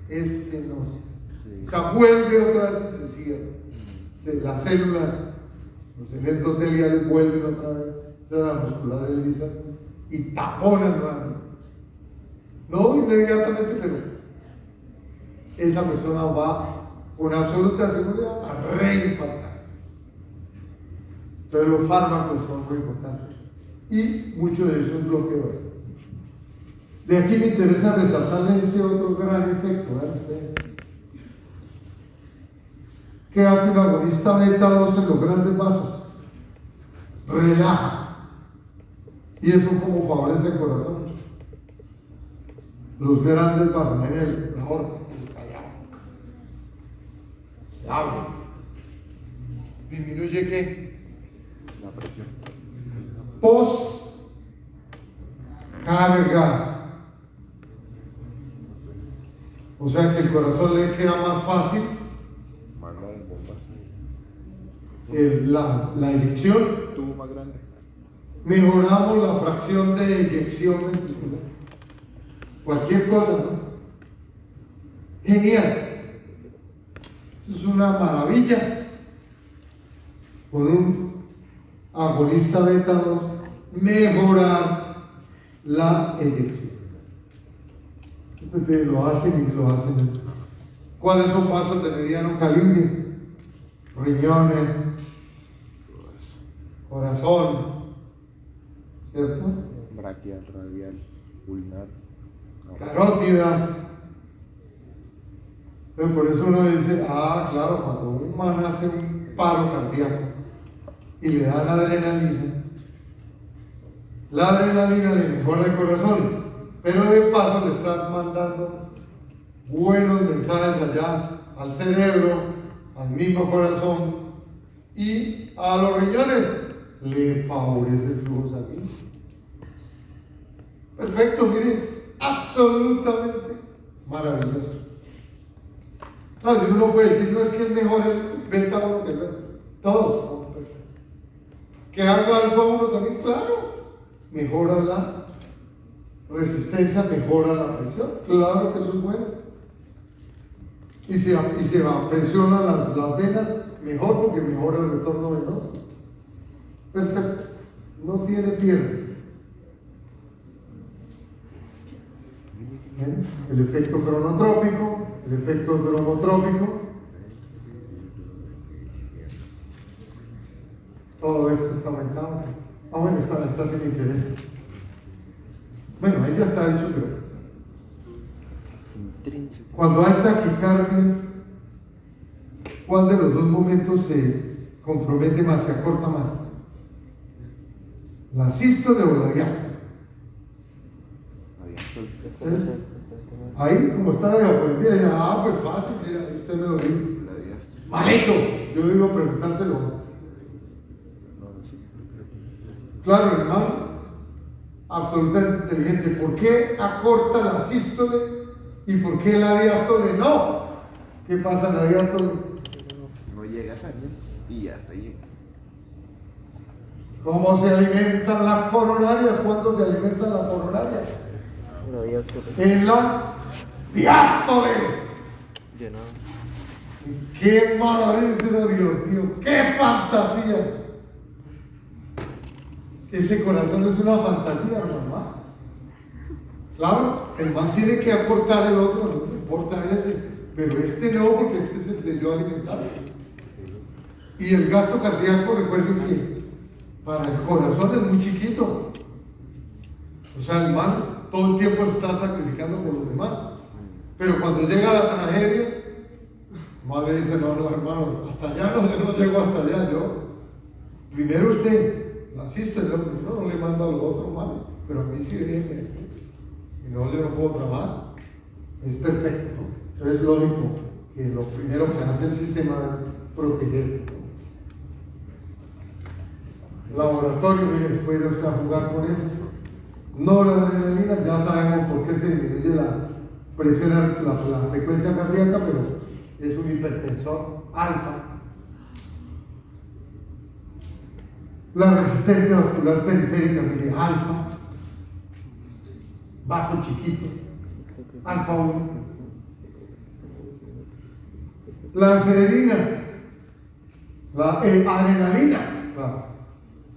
Reestenosis. O sea, vuelve otra vez y se cierra. Las células, los elementos teliales vuelven otra vez, células musculares lisas y taponan nuevamente. No inmediatamente, pero esa persona va con absoluta seguridad a reinfartarse. Entonces los fármacos son muy importantes y mucho de eso es bloqueadores. De aquí me interesa resaltarles este otro gran efecto, ¿verdad? ¿Qué hace un agonista beta 2 en los grandes vasos? Relaja. Y eso como favorece el corazón. Los grandes vasos, en la aorta, se abre. Disminuye ¿qué? La presión. Carga. O sea que el corazón le queda más fácil Manda el bombazo. la eyección. Tubo más grande. Mejoramos la fracción de eyección ventricular. Cualquier cosa, ¿no? Genial. Eso es una maravilla. Con un agonista beta 2, mejorar la eyección. Entonces lo hacen y lo hacen. ¿Cuáles son vasos de mediano calibre? Riñones, corazón, ¿cierto? Braquial, radial, ulnar. carótidas. Entonces, por eso uno dice, claro, cuando un man hace un paro cardíaco y le dan la adrenalina le mejora el corazón, pero de paso le están mandando buenos mensajes allá al cerebro, al mismo corazón y a los riñones, le favorece el flujo sanguíneo. Perfecto, miren, absolutamente maravilloso. Uno puede decir, no es que es mejor el beta 1 que el beta, todos son perfectos. Que haga alfa 1 también, claro, mejora la resistencia, mejora la presión, claro que eso es bueno. Y se presionan las venas mejor porque mejora el retorno venoso. Perfecto, no tiene pierde. El efecto cronotrópico, el efecto dromotrópico, todo esto está aumentado. Bueno, esta sí me interesa. Bueno, ahí ya está hecho, pero cuando hay taquicardia, ¿cuál de los dos momentos se compromete más, se acorta más? ¿La sístole o la diástole? Entonces, ahí, como está de la policía, pues fácil, mira, usted me lo dijo. Mal hecho, yo digo preguntárselo. Claro, hermano, absolutamente inteligente. ¿Por qué acorta la sístole y por qué la diástole no? ¿Qué pasa en la diástole? No llega a salir y hasta llega. ¿Cómo se alimentan las coronarias? ¿Cuándo se alimentan las coronarias? En la diástole. Llenado. ¡Qué maravilla, Dios mío! ¡Qué fantasía! Ese corazón es una fantasía, hermano. Claro, el man tiene que aportar el otro, no importa ese, pero este no, porque este es el de yo alimentar. Y el gasto cardíaco, recuerden que para el corazón es muy chiquito. O sea, el man todo el tiempo está sacrificando por los demás. Pero cuando llega la tragedia, el man le dice, no, hermano, hasta allá no, yo no llego hasta allá, primero usted. Asiste, no le mando a los otros mal, pero a mí sí viene. Y no, yo no puedo trabajar. Es perfecto, ¿no? Entonces es lógico que lo primero que hace el sistema es protegerse, ¿no? Laboratorio, mire, puede usted jugar con eso. No la adrenalina, ya sabemos por qué se disminuye la presión, la frecuencia cardíaca, pero es un hipertensor alfa. La resistencia vascular periférica, mire, alfa, bajo chiquito, alfa 1. La efedrina, la adrenalina, claro.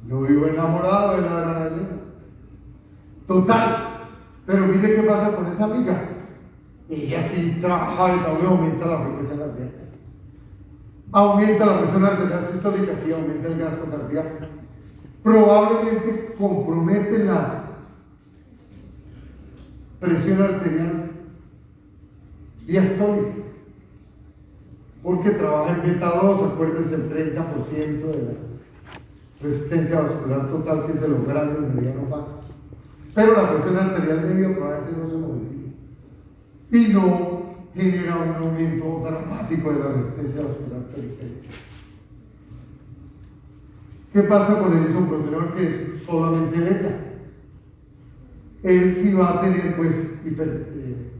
Yo vivo enamorado de la adrenalina. Total, pero mire qué pasa con esa amiga. Ella sí trabaja y también aumenta la frecuencia cardíaca. Aumenta la presión arterial sistólica, sí aumenta el gasto cardíaco. Probablemente compromete la presión arterial diastólica, porque trabaja en beta 2, acuérdense, el 30% de la resistencia vascular total, que es de los grandes y medianos vasos. Pero la presión arterial media probablemente no se modifica y no genera un aumento dramático de la resistencia vascular periférica. ¿Qué pasa con el isoproterenol, que es solamente beta? Él sí va a tener pues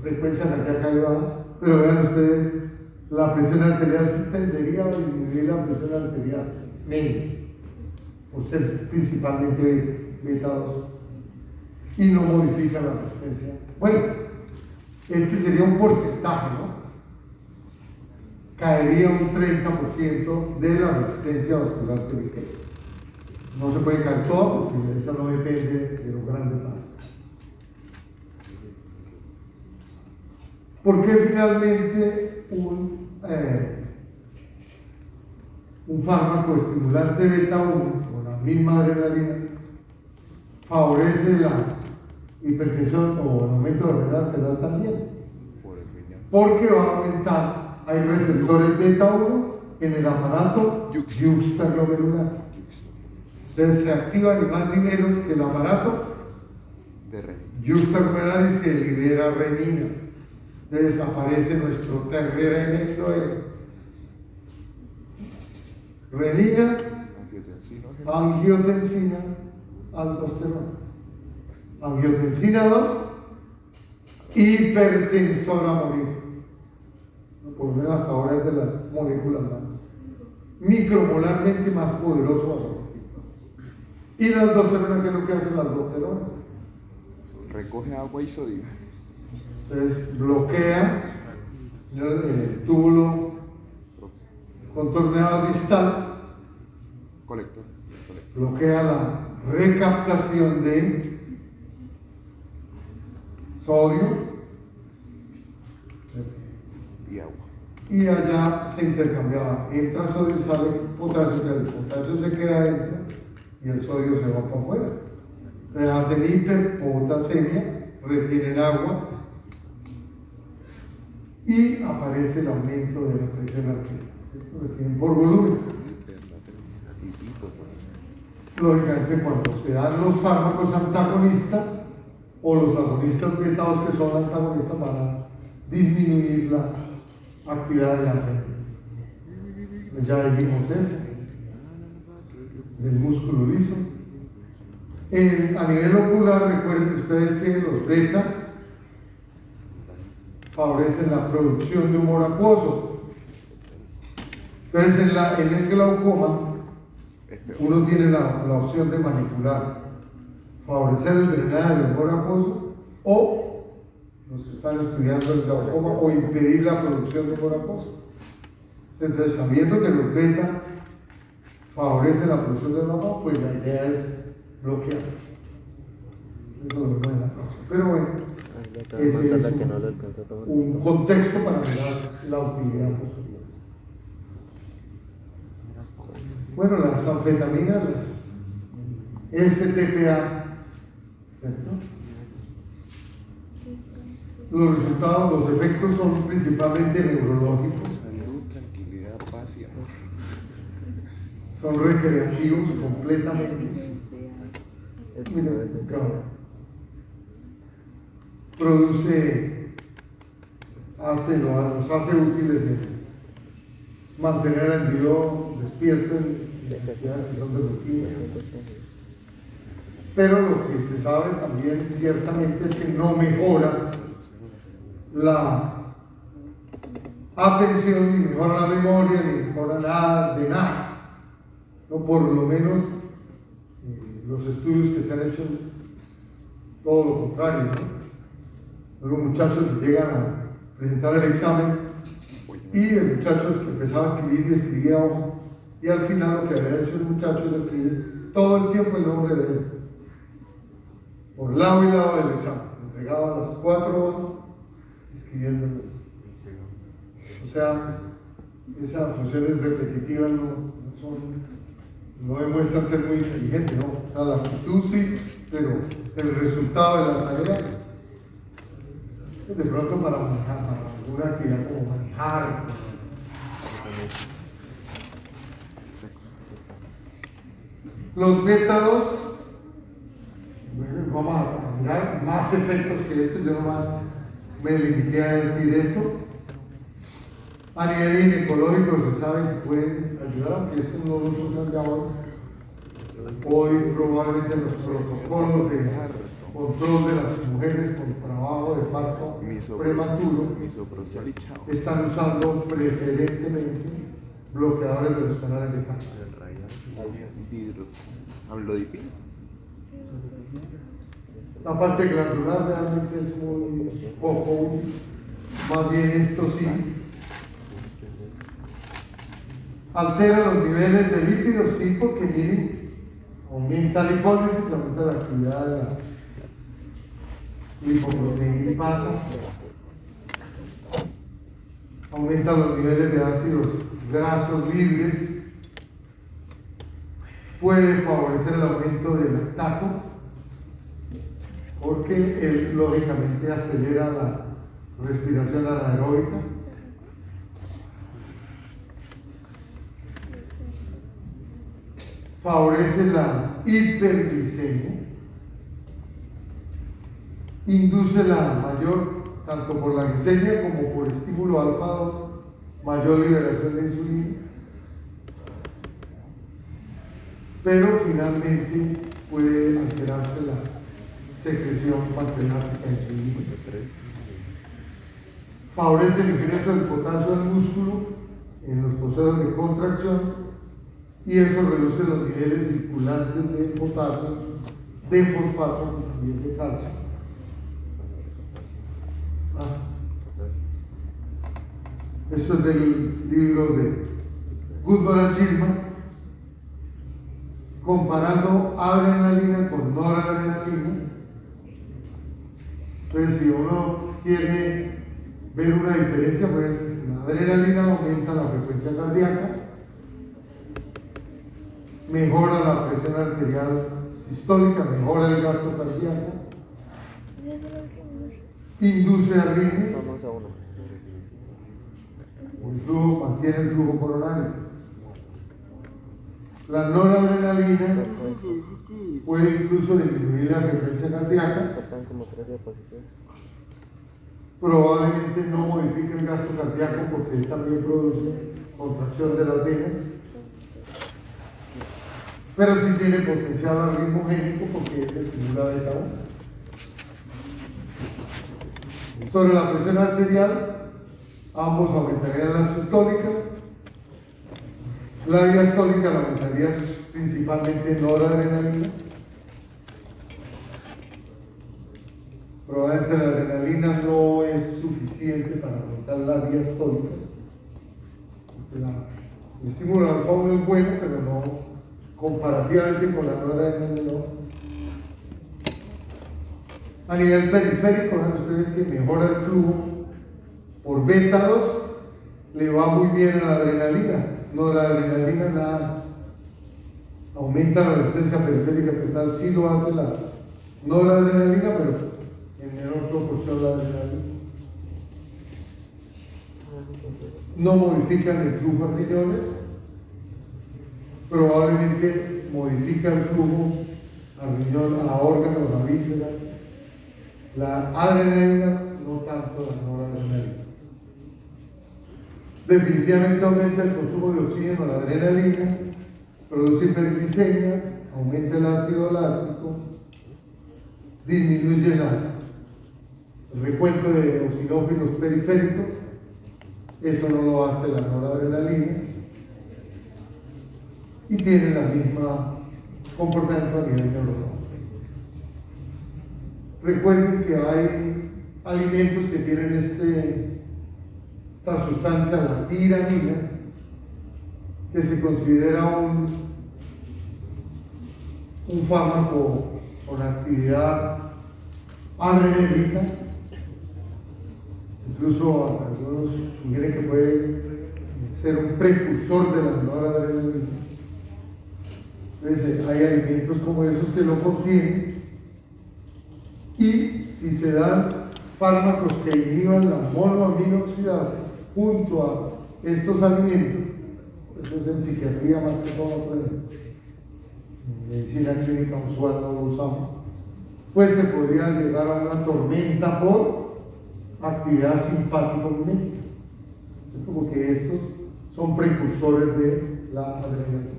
frecuencia cardíaca elevada, pero vean ustedes, la presión arterial sí tendería a disminuir la presión arterial media, por ser principalmente beta 2, y no modifica la resistencia. Bueno, este sería un porcentaje, ¿no? Caería un 30% de la resistencia vascular periférica. No se puede caer todo porque esa no depende de los grandes vasos. ¿Por qué finalmente un fármaco estimulante beta 1 con la misma adrenalina favorece la hipertensión o el aumento de la presión arterial también. Por el riñón. Porque va a aumentar, hay receptores beta 1 en el aparato yuxtaglomerular. Entonces se activan y más dineros que el aparato De renina. yuxtaglomerular y se libera renina. Entonces aparece nuestro tercer elemento de renina, Angiotensina. angiotensina, aldosterona. Angiotensina 2, hipertensora a morir. Por lo menos hasta ahora es de las moléculas más micromolarmente más poderosas. Y la aldosterona, ¿qué es lo que hace la aldosterona? Recoge agua y sodio. Entonces bloquea el túbulo contorneado distal, Colector. bloquea la recaptación de sodio Y agua. y allá se intercambiaba, entra sodio y sale potasio, el potasio se queda dentro y el sodio se va para afuera. Entonces hacen hiperpotasemia, retienen agua y aparece el aumento de la presión arterial, retienen por volumen. Lógicamente, cuando se dan los fármacos antagonistas o los agonistas betados que son antagonistas, van a disminuir la actividad de la red. Ya dijimos eso, del músculo liso. A nivel ocular, recuerden ustedes que los beta favorecen la producción de humor acuoso. Entonces, en el glaucoma, uno tiene la opción de manipular, favorecer el drenaje del humor acuoso o los que están estudiando el glaucoma o impedir la producción de humor acuoso. Entonces, sabiendo que los beta favorecen la producción del humor acuoso, pues la idea es bloquear. Eso lo vemos en la próxima. Pero bueno, ese es un contexto para mirar la utilidad posterior. Bueno, las anfetaminas, las STPA, ¿cierto? Los resultados, los efectos son principalmente neurológicos, Salud, tranquilidad, paz y amor. son recreativos completamente. Miren, claro. Los hace útiles de mantener al individuo despierto en necesidades que son de rutina. Pero lo que se sabe también ciertamente es que no mejora la atención, ni mejora la memoria, ni mejora nada de nada. No, por lo menos los estudios que se han hecho, todo lo contrario, ¿no? Los muchachos que llegan a presentar el examen y el muchacho que empezaba a escribir y escribía hoja, y al final lo que había hecho el muchacho era escribir todo el tiempo el nombre de él, por lado y lado del examen. Entregaba las 4 hojas escribiendo. O sea, esas funciones repetitivas no demuestran ser muy inteligentes, ¿no? O sea, la actitud sí, pero el resultado de la tarea, de pronto para manejar, para alguna actividad como manejar. Los beta 2, bueno, vamos a mirar más efectos que esto, yo nomás me limité a decir esto. A nivel ginecológico se sabe que pueden ayudar, aunque esto no lo usan ya hoy. Hoy probablemente los protocolos de control de las mujeres con trabajo de parto prematuro están usando preferentemente bloqueadores de los canales de cáncer. Amlodipina. La parte glandular realmente es muy poco útil, más bien esto sí. Altera los niveles de lípidos, sí, porque miren, aumenta la hipólisis, aumenta la actividad de la lipoproteína, aumenta los niveles de ácidos grasos libres, puede favorecer el aumento del lactato, porque él lógicamente acelera la respiración anaeróbica. Favorece la hiperglicemia, induce la mayor, tanto por la glicemia como por estímulo alfa 2, mayor liberación de insulina, pero finalmente puede alterarse la secreción pancreática insulínica. Favorece el ingreso del potasio al músculo en los procesos de contracción y eso reduce los niveles circulantes de potasio, de fosfatos y también de calcio. Esto es del libro de Goodman y Gilman, comparando adrenalina con noradrenalina. Entonces, si uno quiere ver una diferencia, pues la adrenalina aumenta la frecuencia cardíaca, mejora la presión arterial sistólica, mejora el gasto cardíaco, induce arritmias, Vamos a uno. el flujo, mantiene el flujo coronario. La noradrenalina puede incluso disminuir la frecuencia cardíaca, Faltan como 3 diapositivas. probablemente no modifique el gasto cardíaco porque él también produce contracción de las venas, pero sí tiene potencial arritmogénico porque él estimula beta 1. Sobre la presión arterial, ambos aumentarían la sistólica. La diastólica la aumentaría principalmente noradrenalina. Probablemente la adrenalina no es suficiente para aumentar la diastólica. El estímulo alfa 1 es bueno, pero no comparativamente con la noradrenalina. No. A nivel periférico, vean ustedes que mejora el flujo por beta 2, le va muy bien a la adrenalina. No, la adrenalina nada. Aumenta la resistencia periférica total, sí lo hace la noradrenalina, pero en menor proporción la adrenalina. No modifican el flujo a riñones, probablemente modifica el flujo a riñón, a órganos, a vísceras. La adrenalina, no tanto la noradrenalina. Definitivamente aumenta el consumo de oxígeno, la adrenalina, produce hiperglicemia, aumenta el ácido láctico, disminuye el recuento de eosinófilos periféricos, eso no lo hace la noradrenalina, y tiene la misma comportamiento a nivel neurológico. Recuerden que hay alimentos que tienen esta sustancia, la tiramina, que se considera un fármaco con actividad adrenérgica. Incluso algunos sugieren que puede ser un precursor de la noradrenalina. Entonces, hay alimentos como esos que lo contienen, y si se dan fármacos que inhiban la monoaminoxidasa junto a estos alimentos, eso es en psiquiatría más que todo, pero en medicina clínica usual no lo usamos, pues se podría llegar a una tormenta por actividad simpático-mimética. Es como que estos son precursores de la adrenalina.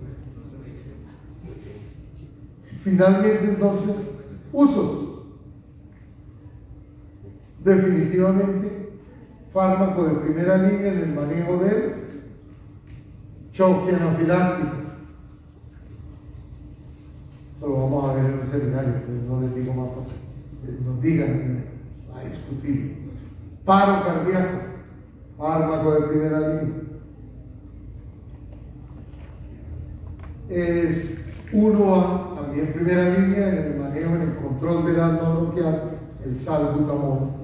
Finalmente, entonces, usos. Definitivamente, fármaco de primera línea en el manejo del choque anafiláctico. Esto lo vamos a ver en un seminario, entonces no les digo más porque nos digan a discutir. Paro cardíaco, fármaco de primera línea. Es 1A, también primera línea en el manejo, en el control del asma bronquial, el salbutamol.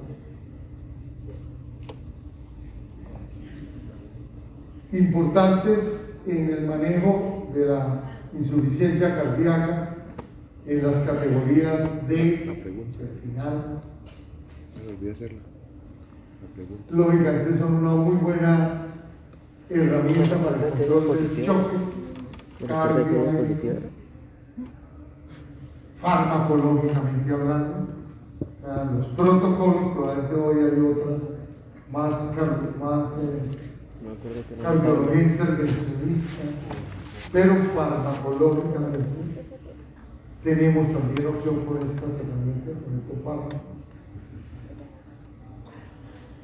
Importantes en el manejo de la insuficiencia cardíaca en las categorías D, La pregunta. hacia el final. Me olvidé hacerla. La pregunta. Lógicamente son una muy buena herramienta para el control del choque cardiomédico, farmacológicamente hablando. O sea, los protocolos, probablemente hoy hay otras más cardiología intervencionista, pero farmacológicamente tenemos también opción por estas herramientas, con estos fármacos.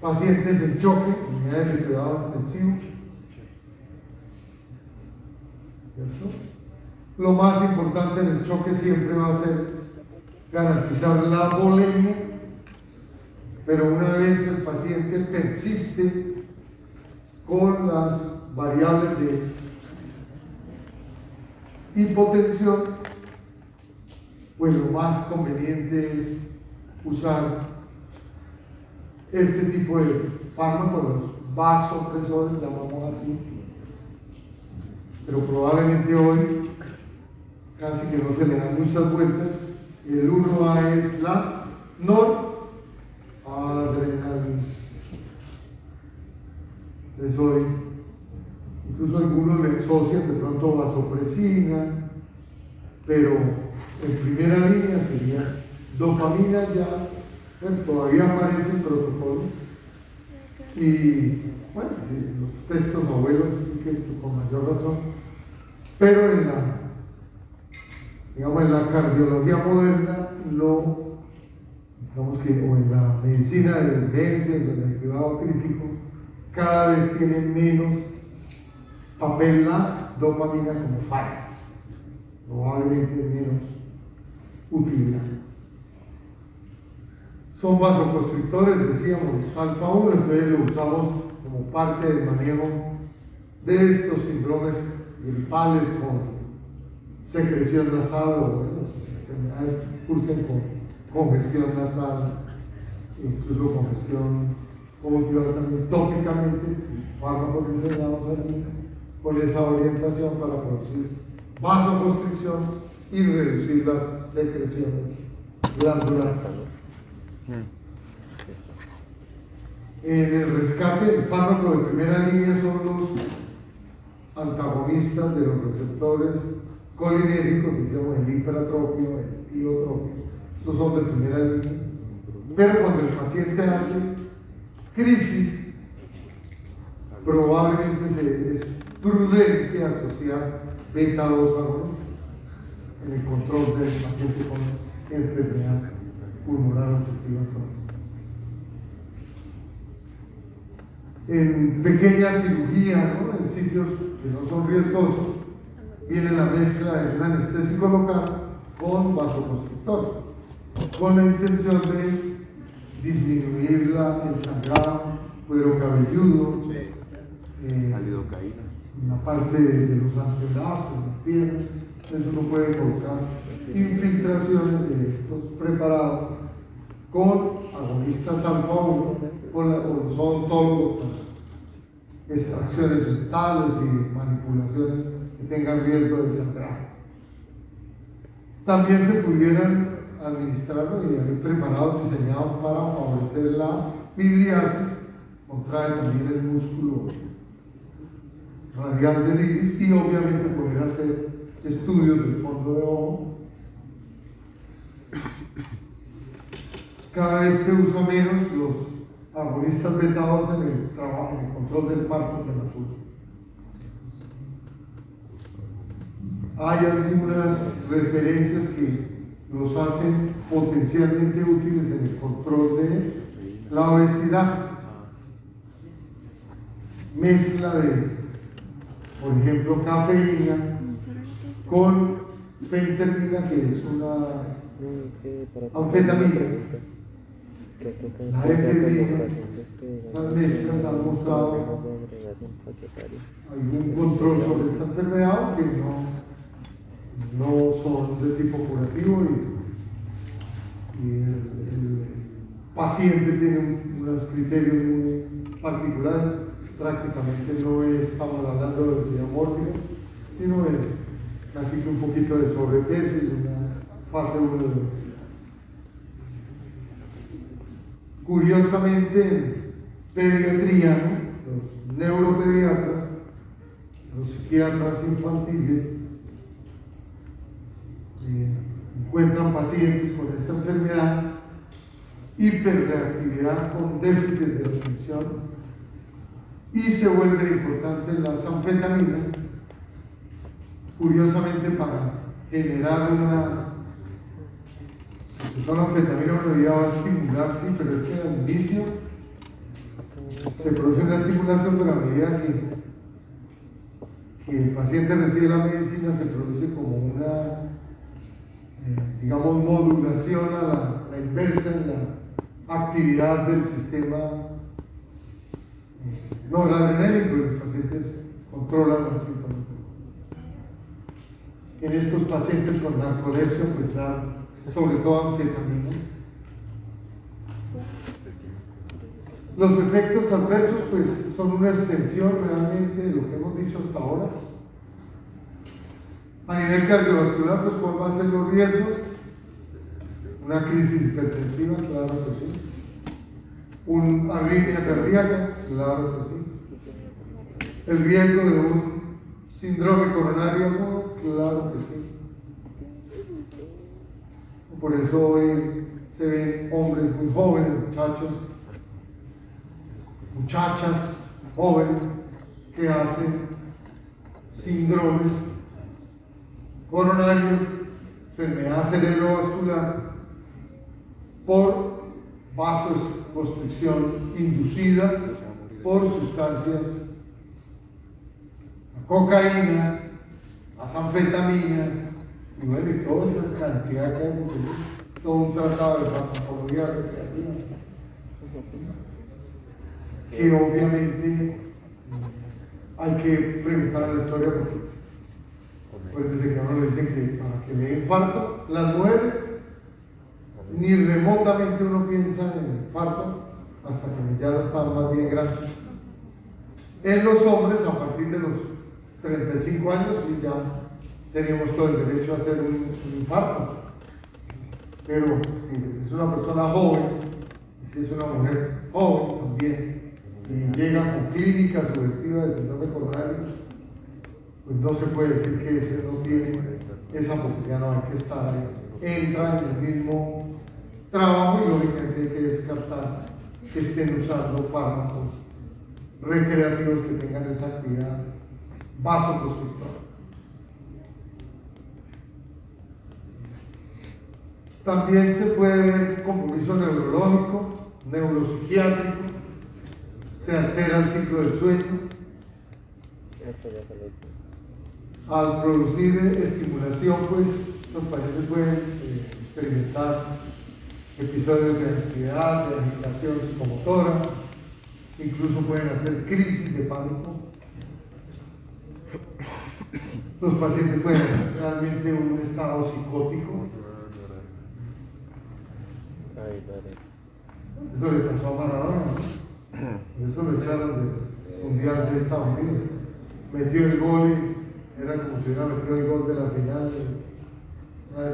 Pacientes en choque, unidades de cuidado intensivo. ¿Cierto? Lo más importante en el choque siempre va a ser garantizar la volemia, pero una vez el paciente persiste con las variables de hipotensión, pues lo más conveniente es usar este tipo de fármacos, los vasopresores, llamamos así, pero probablemente hoy casi que no se le dan muchas vueltas. El 1A es la noradrenalina. Entonces hoy, incluso algunos le asocian de pronto vasopresina, pero en primera línea sería dopamina ya. Bueno, todavía aparecen protocolos y bueno, sí, los textos abuelos sí que con mayor razón, pero en la cardiología moderna no, digamos que, o en la medicina de urgencias o en el cuidado crítico, cada vez tiene menos papel la dopamina como fármaco, probablemente menos utilidad. Son vasoconstrictores, decíamos, los alfa 1, entonces lo usamos como parte del manejo de estos síndromes gripales con secreción nasal o bueno, enfermedades que cursen con congestión nasal, incluso congestión conjuntival también tópicamente, fármacos diseñados allí con esa orientación para producir vasoconstricción y reducir las secreciones glandulares. En el rescate, el fármaco de primera línea son los antagonistas de los receptores colinérgicos, que decíamos el hipertropio, el tiotropio, estos son de primera línea. Pero cuando el paciente hace crisis, probablemente es prudente asociar beta 2 agonistas en el control del paciente con enfermedad pulmonar obstructiva crónica. En pequeña cirugía, ¿no? En sitios que no son riesgosos, tiene la mezcla de un anestésico local con vasoconstrictor, con la intención de disminuir el sangrado, cuero cabelludo, La lidocaína. la parte de los antebrazos, las piernas. Eso uno puede colocar infiltraciones de estos preparados con agonistas alfa 1 o los odontólogos para extracciones dentales y manipulaciones que tengan riesgo de sangrado. También se pudieran administrar y hay preparados diseñados para favorecer la midriasis, contrae también el músculo radial del iris y obviamente poder hacer estudios del fondo de ojo. Cada vez se usa menos los agonistas beta 2 en el trabajo, en el control del parto prematuro. Hay algunas referencias que los hacen potencialmente útiles en el control de la obesidad. Mezcla de, por ejemplo, cafeína con fentermina, que es una anfetamina. La efedrina, esas mezclas han mostrado algún control sobre esta enfermedad, aunque no son de tipo curativo y el paciente tiene unos criterios muy particulares. Prácticamente no estamos hablando de obesidad mórbida, sino de casi que un poquito de sobrepeso y una fase 1 de obesidad. Curiosamente, en pediatría, los neuropediatras, los psiquiatras infantiles, encuentran pacientes con esta enfermedad, hiperreactividad con déficit de atención, y se vuelven importantes las anfetaminas, curiosamente para generar una anfetamina uno va a estimular, sí, pero es que al inicio se produce una estimulación, pero a medida que el paciente recibe la medicina se produce como una digamos modulación a la inversa en la actividad del sistema noradrenérgico, y los pacientes controlan los síntomas. En estos pacientes con narcolepsia pues dan sobre todo anfetaminas. Los efectos adversos pues son una extensión realmente de lo que hemos dicho hasta ahora. A nivel cardiovascular, pues ¿cuál va a ser los riesgos? Una crisis hipertensiva, claro que sí. Una arritmia cardíaca, claro que sí. El riesgo de un síndrome coronario agudo, claro que sí. Por eso hoy se ven hombres muy jóvenes, muchachas jóvenes que hacen síndromes coronarios, enfermedad cerebrovascular por vasoconstricción inducida por sustancias, la cocaína, las anfetaminas, y bueno, y toda esa cantidad que hay, todo un tratado de farmacología recreativa, que obviamente hay que preguntar a la historia porque acuérdense que a uno le dicen que para que le dé infarto, las mujeres ni remotamente uno piensa en el infarto hasta que ya no están más bien grandes. En los hombres, a partir de los 35 años, sí ya tenemos todo el derecho a hacer un infarto. Pero si es una persona joven, y si es una mujer joven también, y llega con clínica sugestiva de síndrome coronario, pues no se puede decir que ese no tiene esa posibilidad, no hay que estar ahí. Entra en el mismo trabajo y lógicamente hay que descartar que estén usando fármacos recreativos que tengan esa actividad vasoconstrictora. También se puede ver compromiso neurológico, neuropsiquiátrico, se altera el ciclo del sueño. Al producir estimulación, pues los pacientes pueden experimentar episodios de ansiedad, de agitación psicomotora, incluso pueden hacer crisis de pánico. Los pacientes pueden hacer realmente un estado psicótico. Eso le pasó a Maradona, ¿no? Eso lo echaron del Mundial de Estados Unidos. Metió el gol y era como si hubiera metido el gol de la final.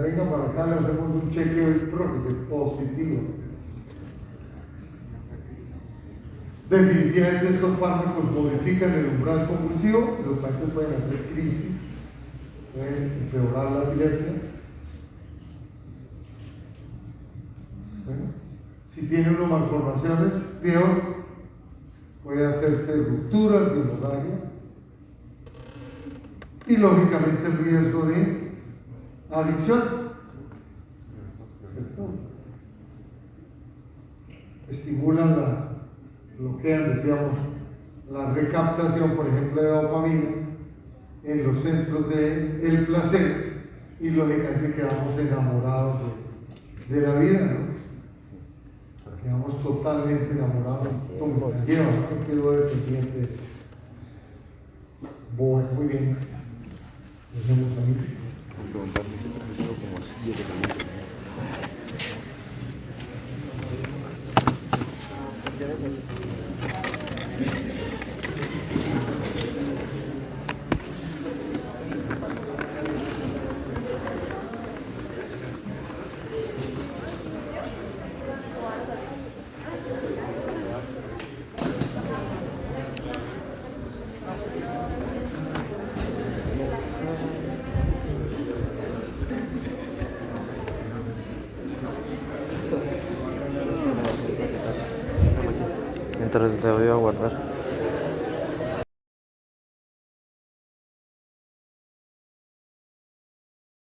Venga para acá, le hacemos un chequeo y que es positivo. Definitivamente estos fármacos modifican el umbral convulsivo, los pacientes pueden hacer crisis, pueden empeorar la epilepsia. Bueno, si tiene uno malformaciones, peor, puede hacerse rupturas y hemorragias. Y lógicamente el riesgo de adicción. Estimulan bloquean, decíamos, la recaptación, por ejemplo, de dopamina en los centros del placer y lógicamente quedamos enamorados de la vida, ¿no? Quedamos totalmente enamorados, como la lleva, ¿no? Quedó dependiente. Bueno, muy bien. Dejemos ahí. Como 7 minutos. mientras te voy a guardar.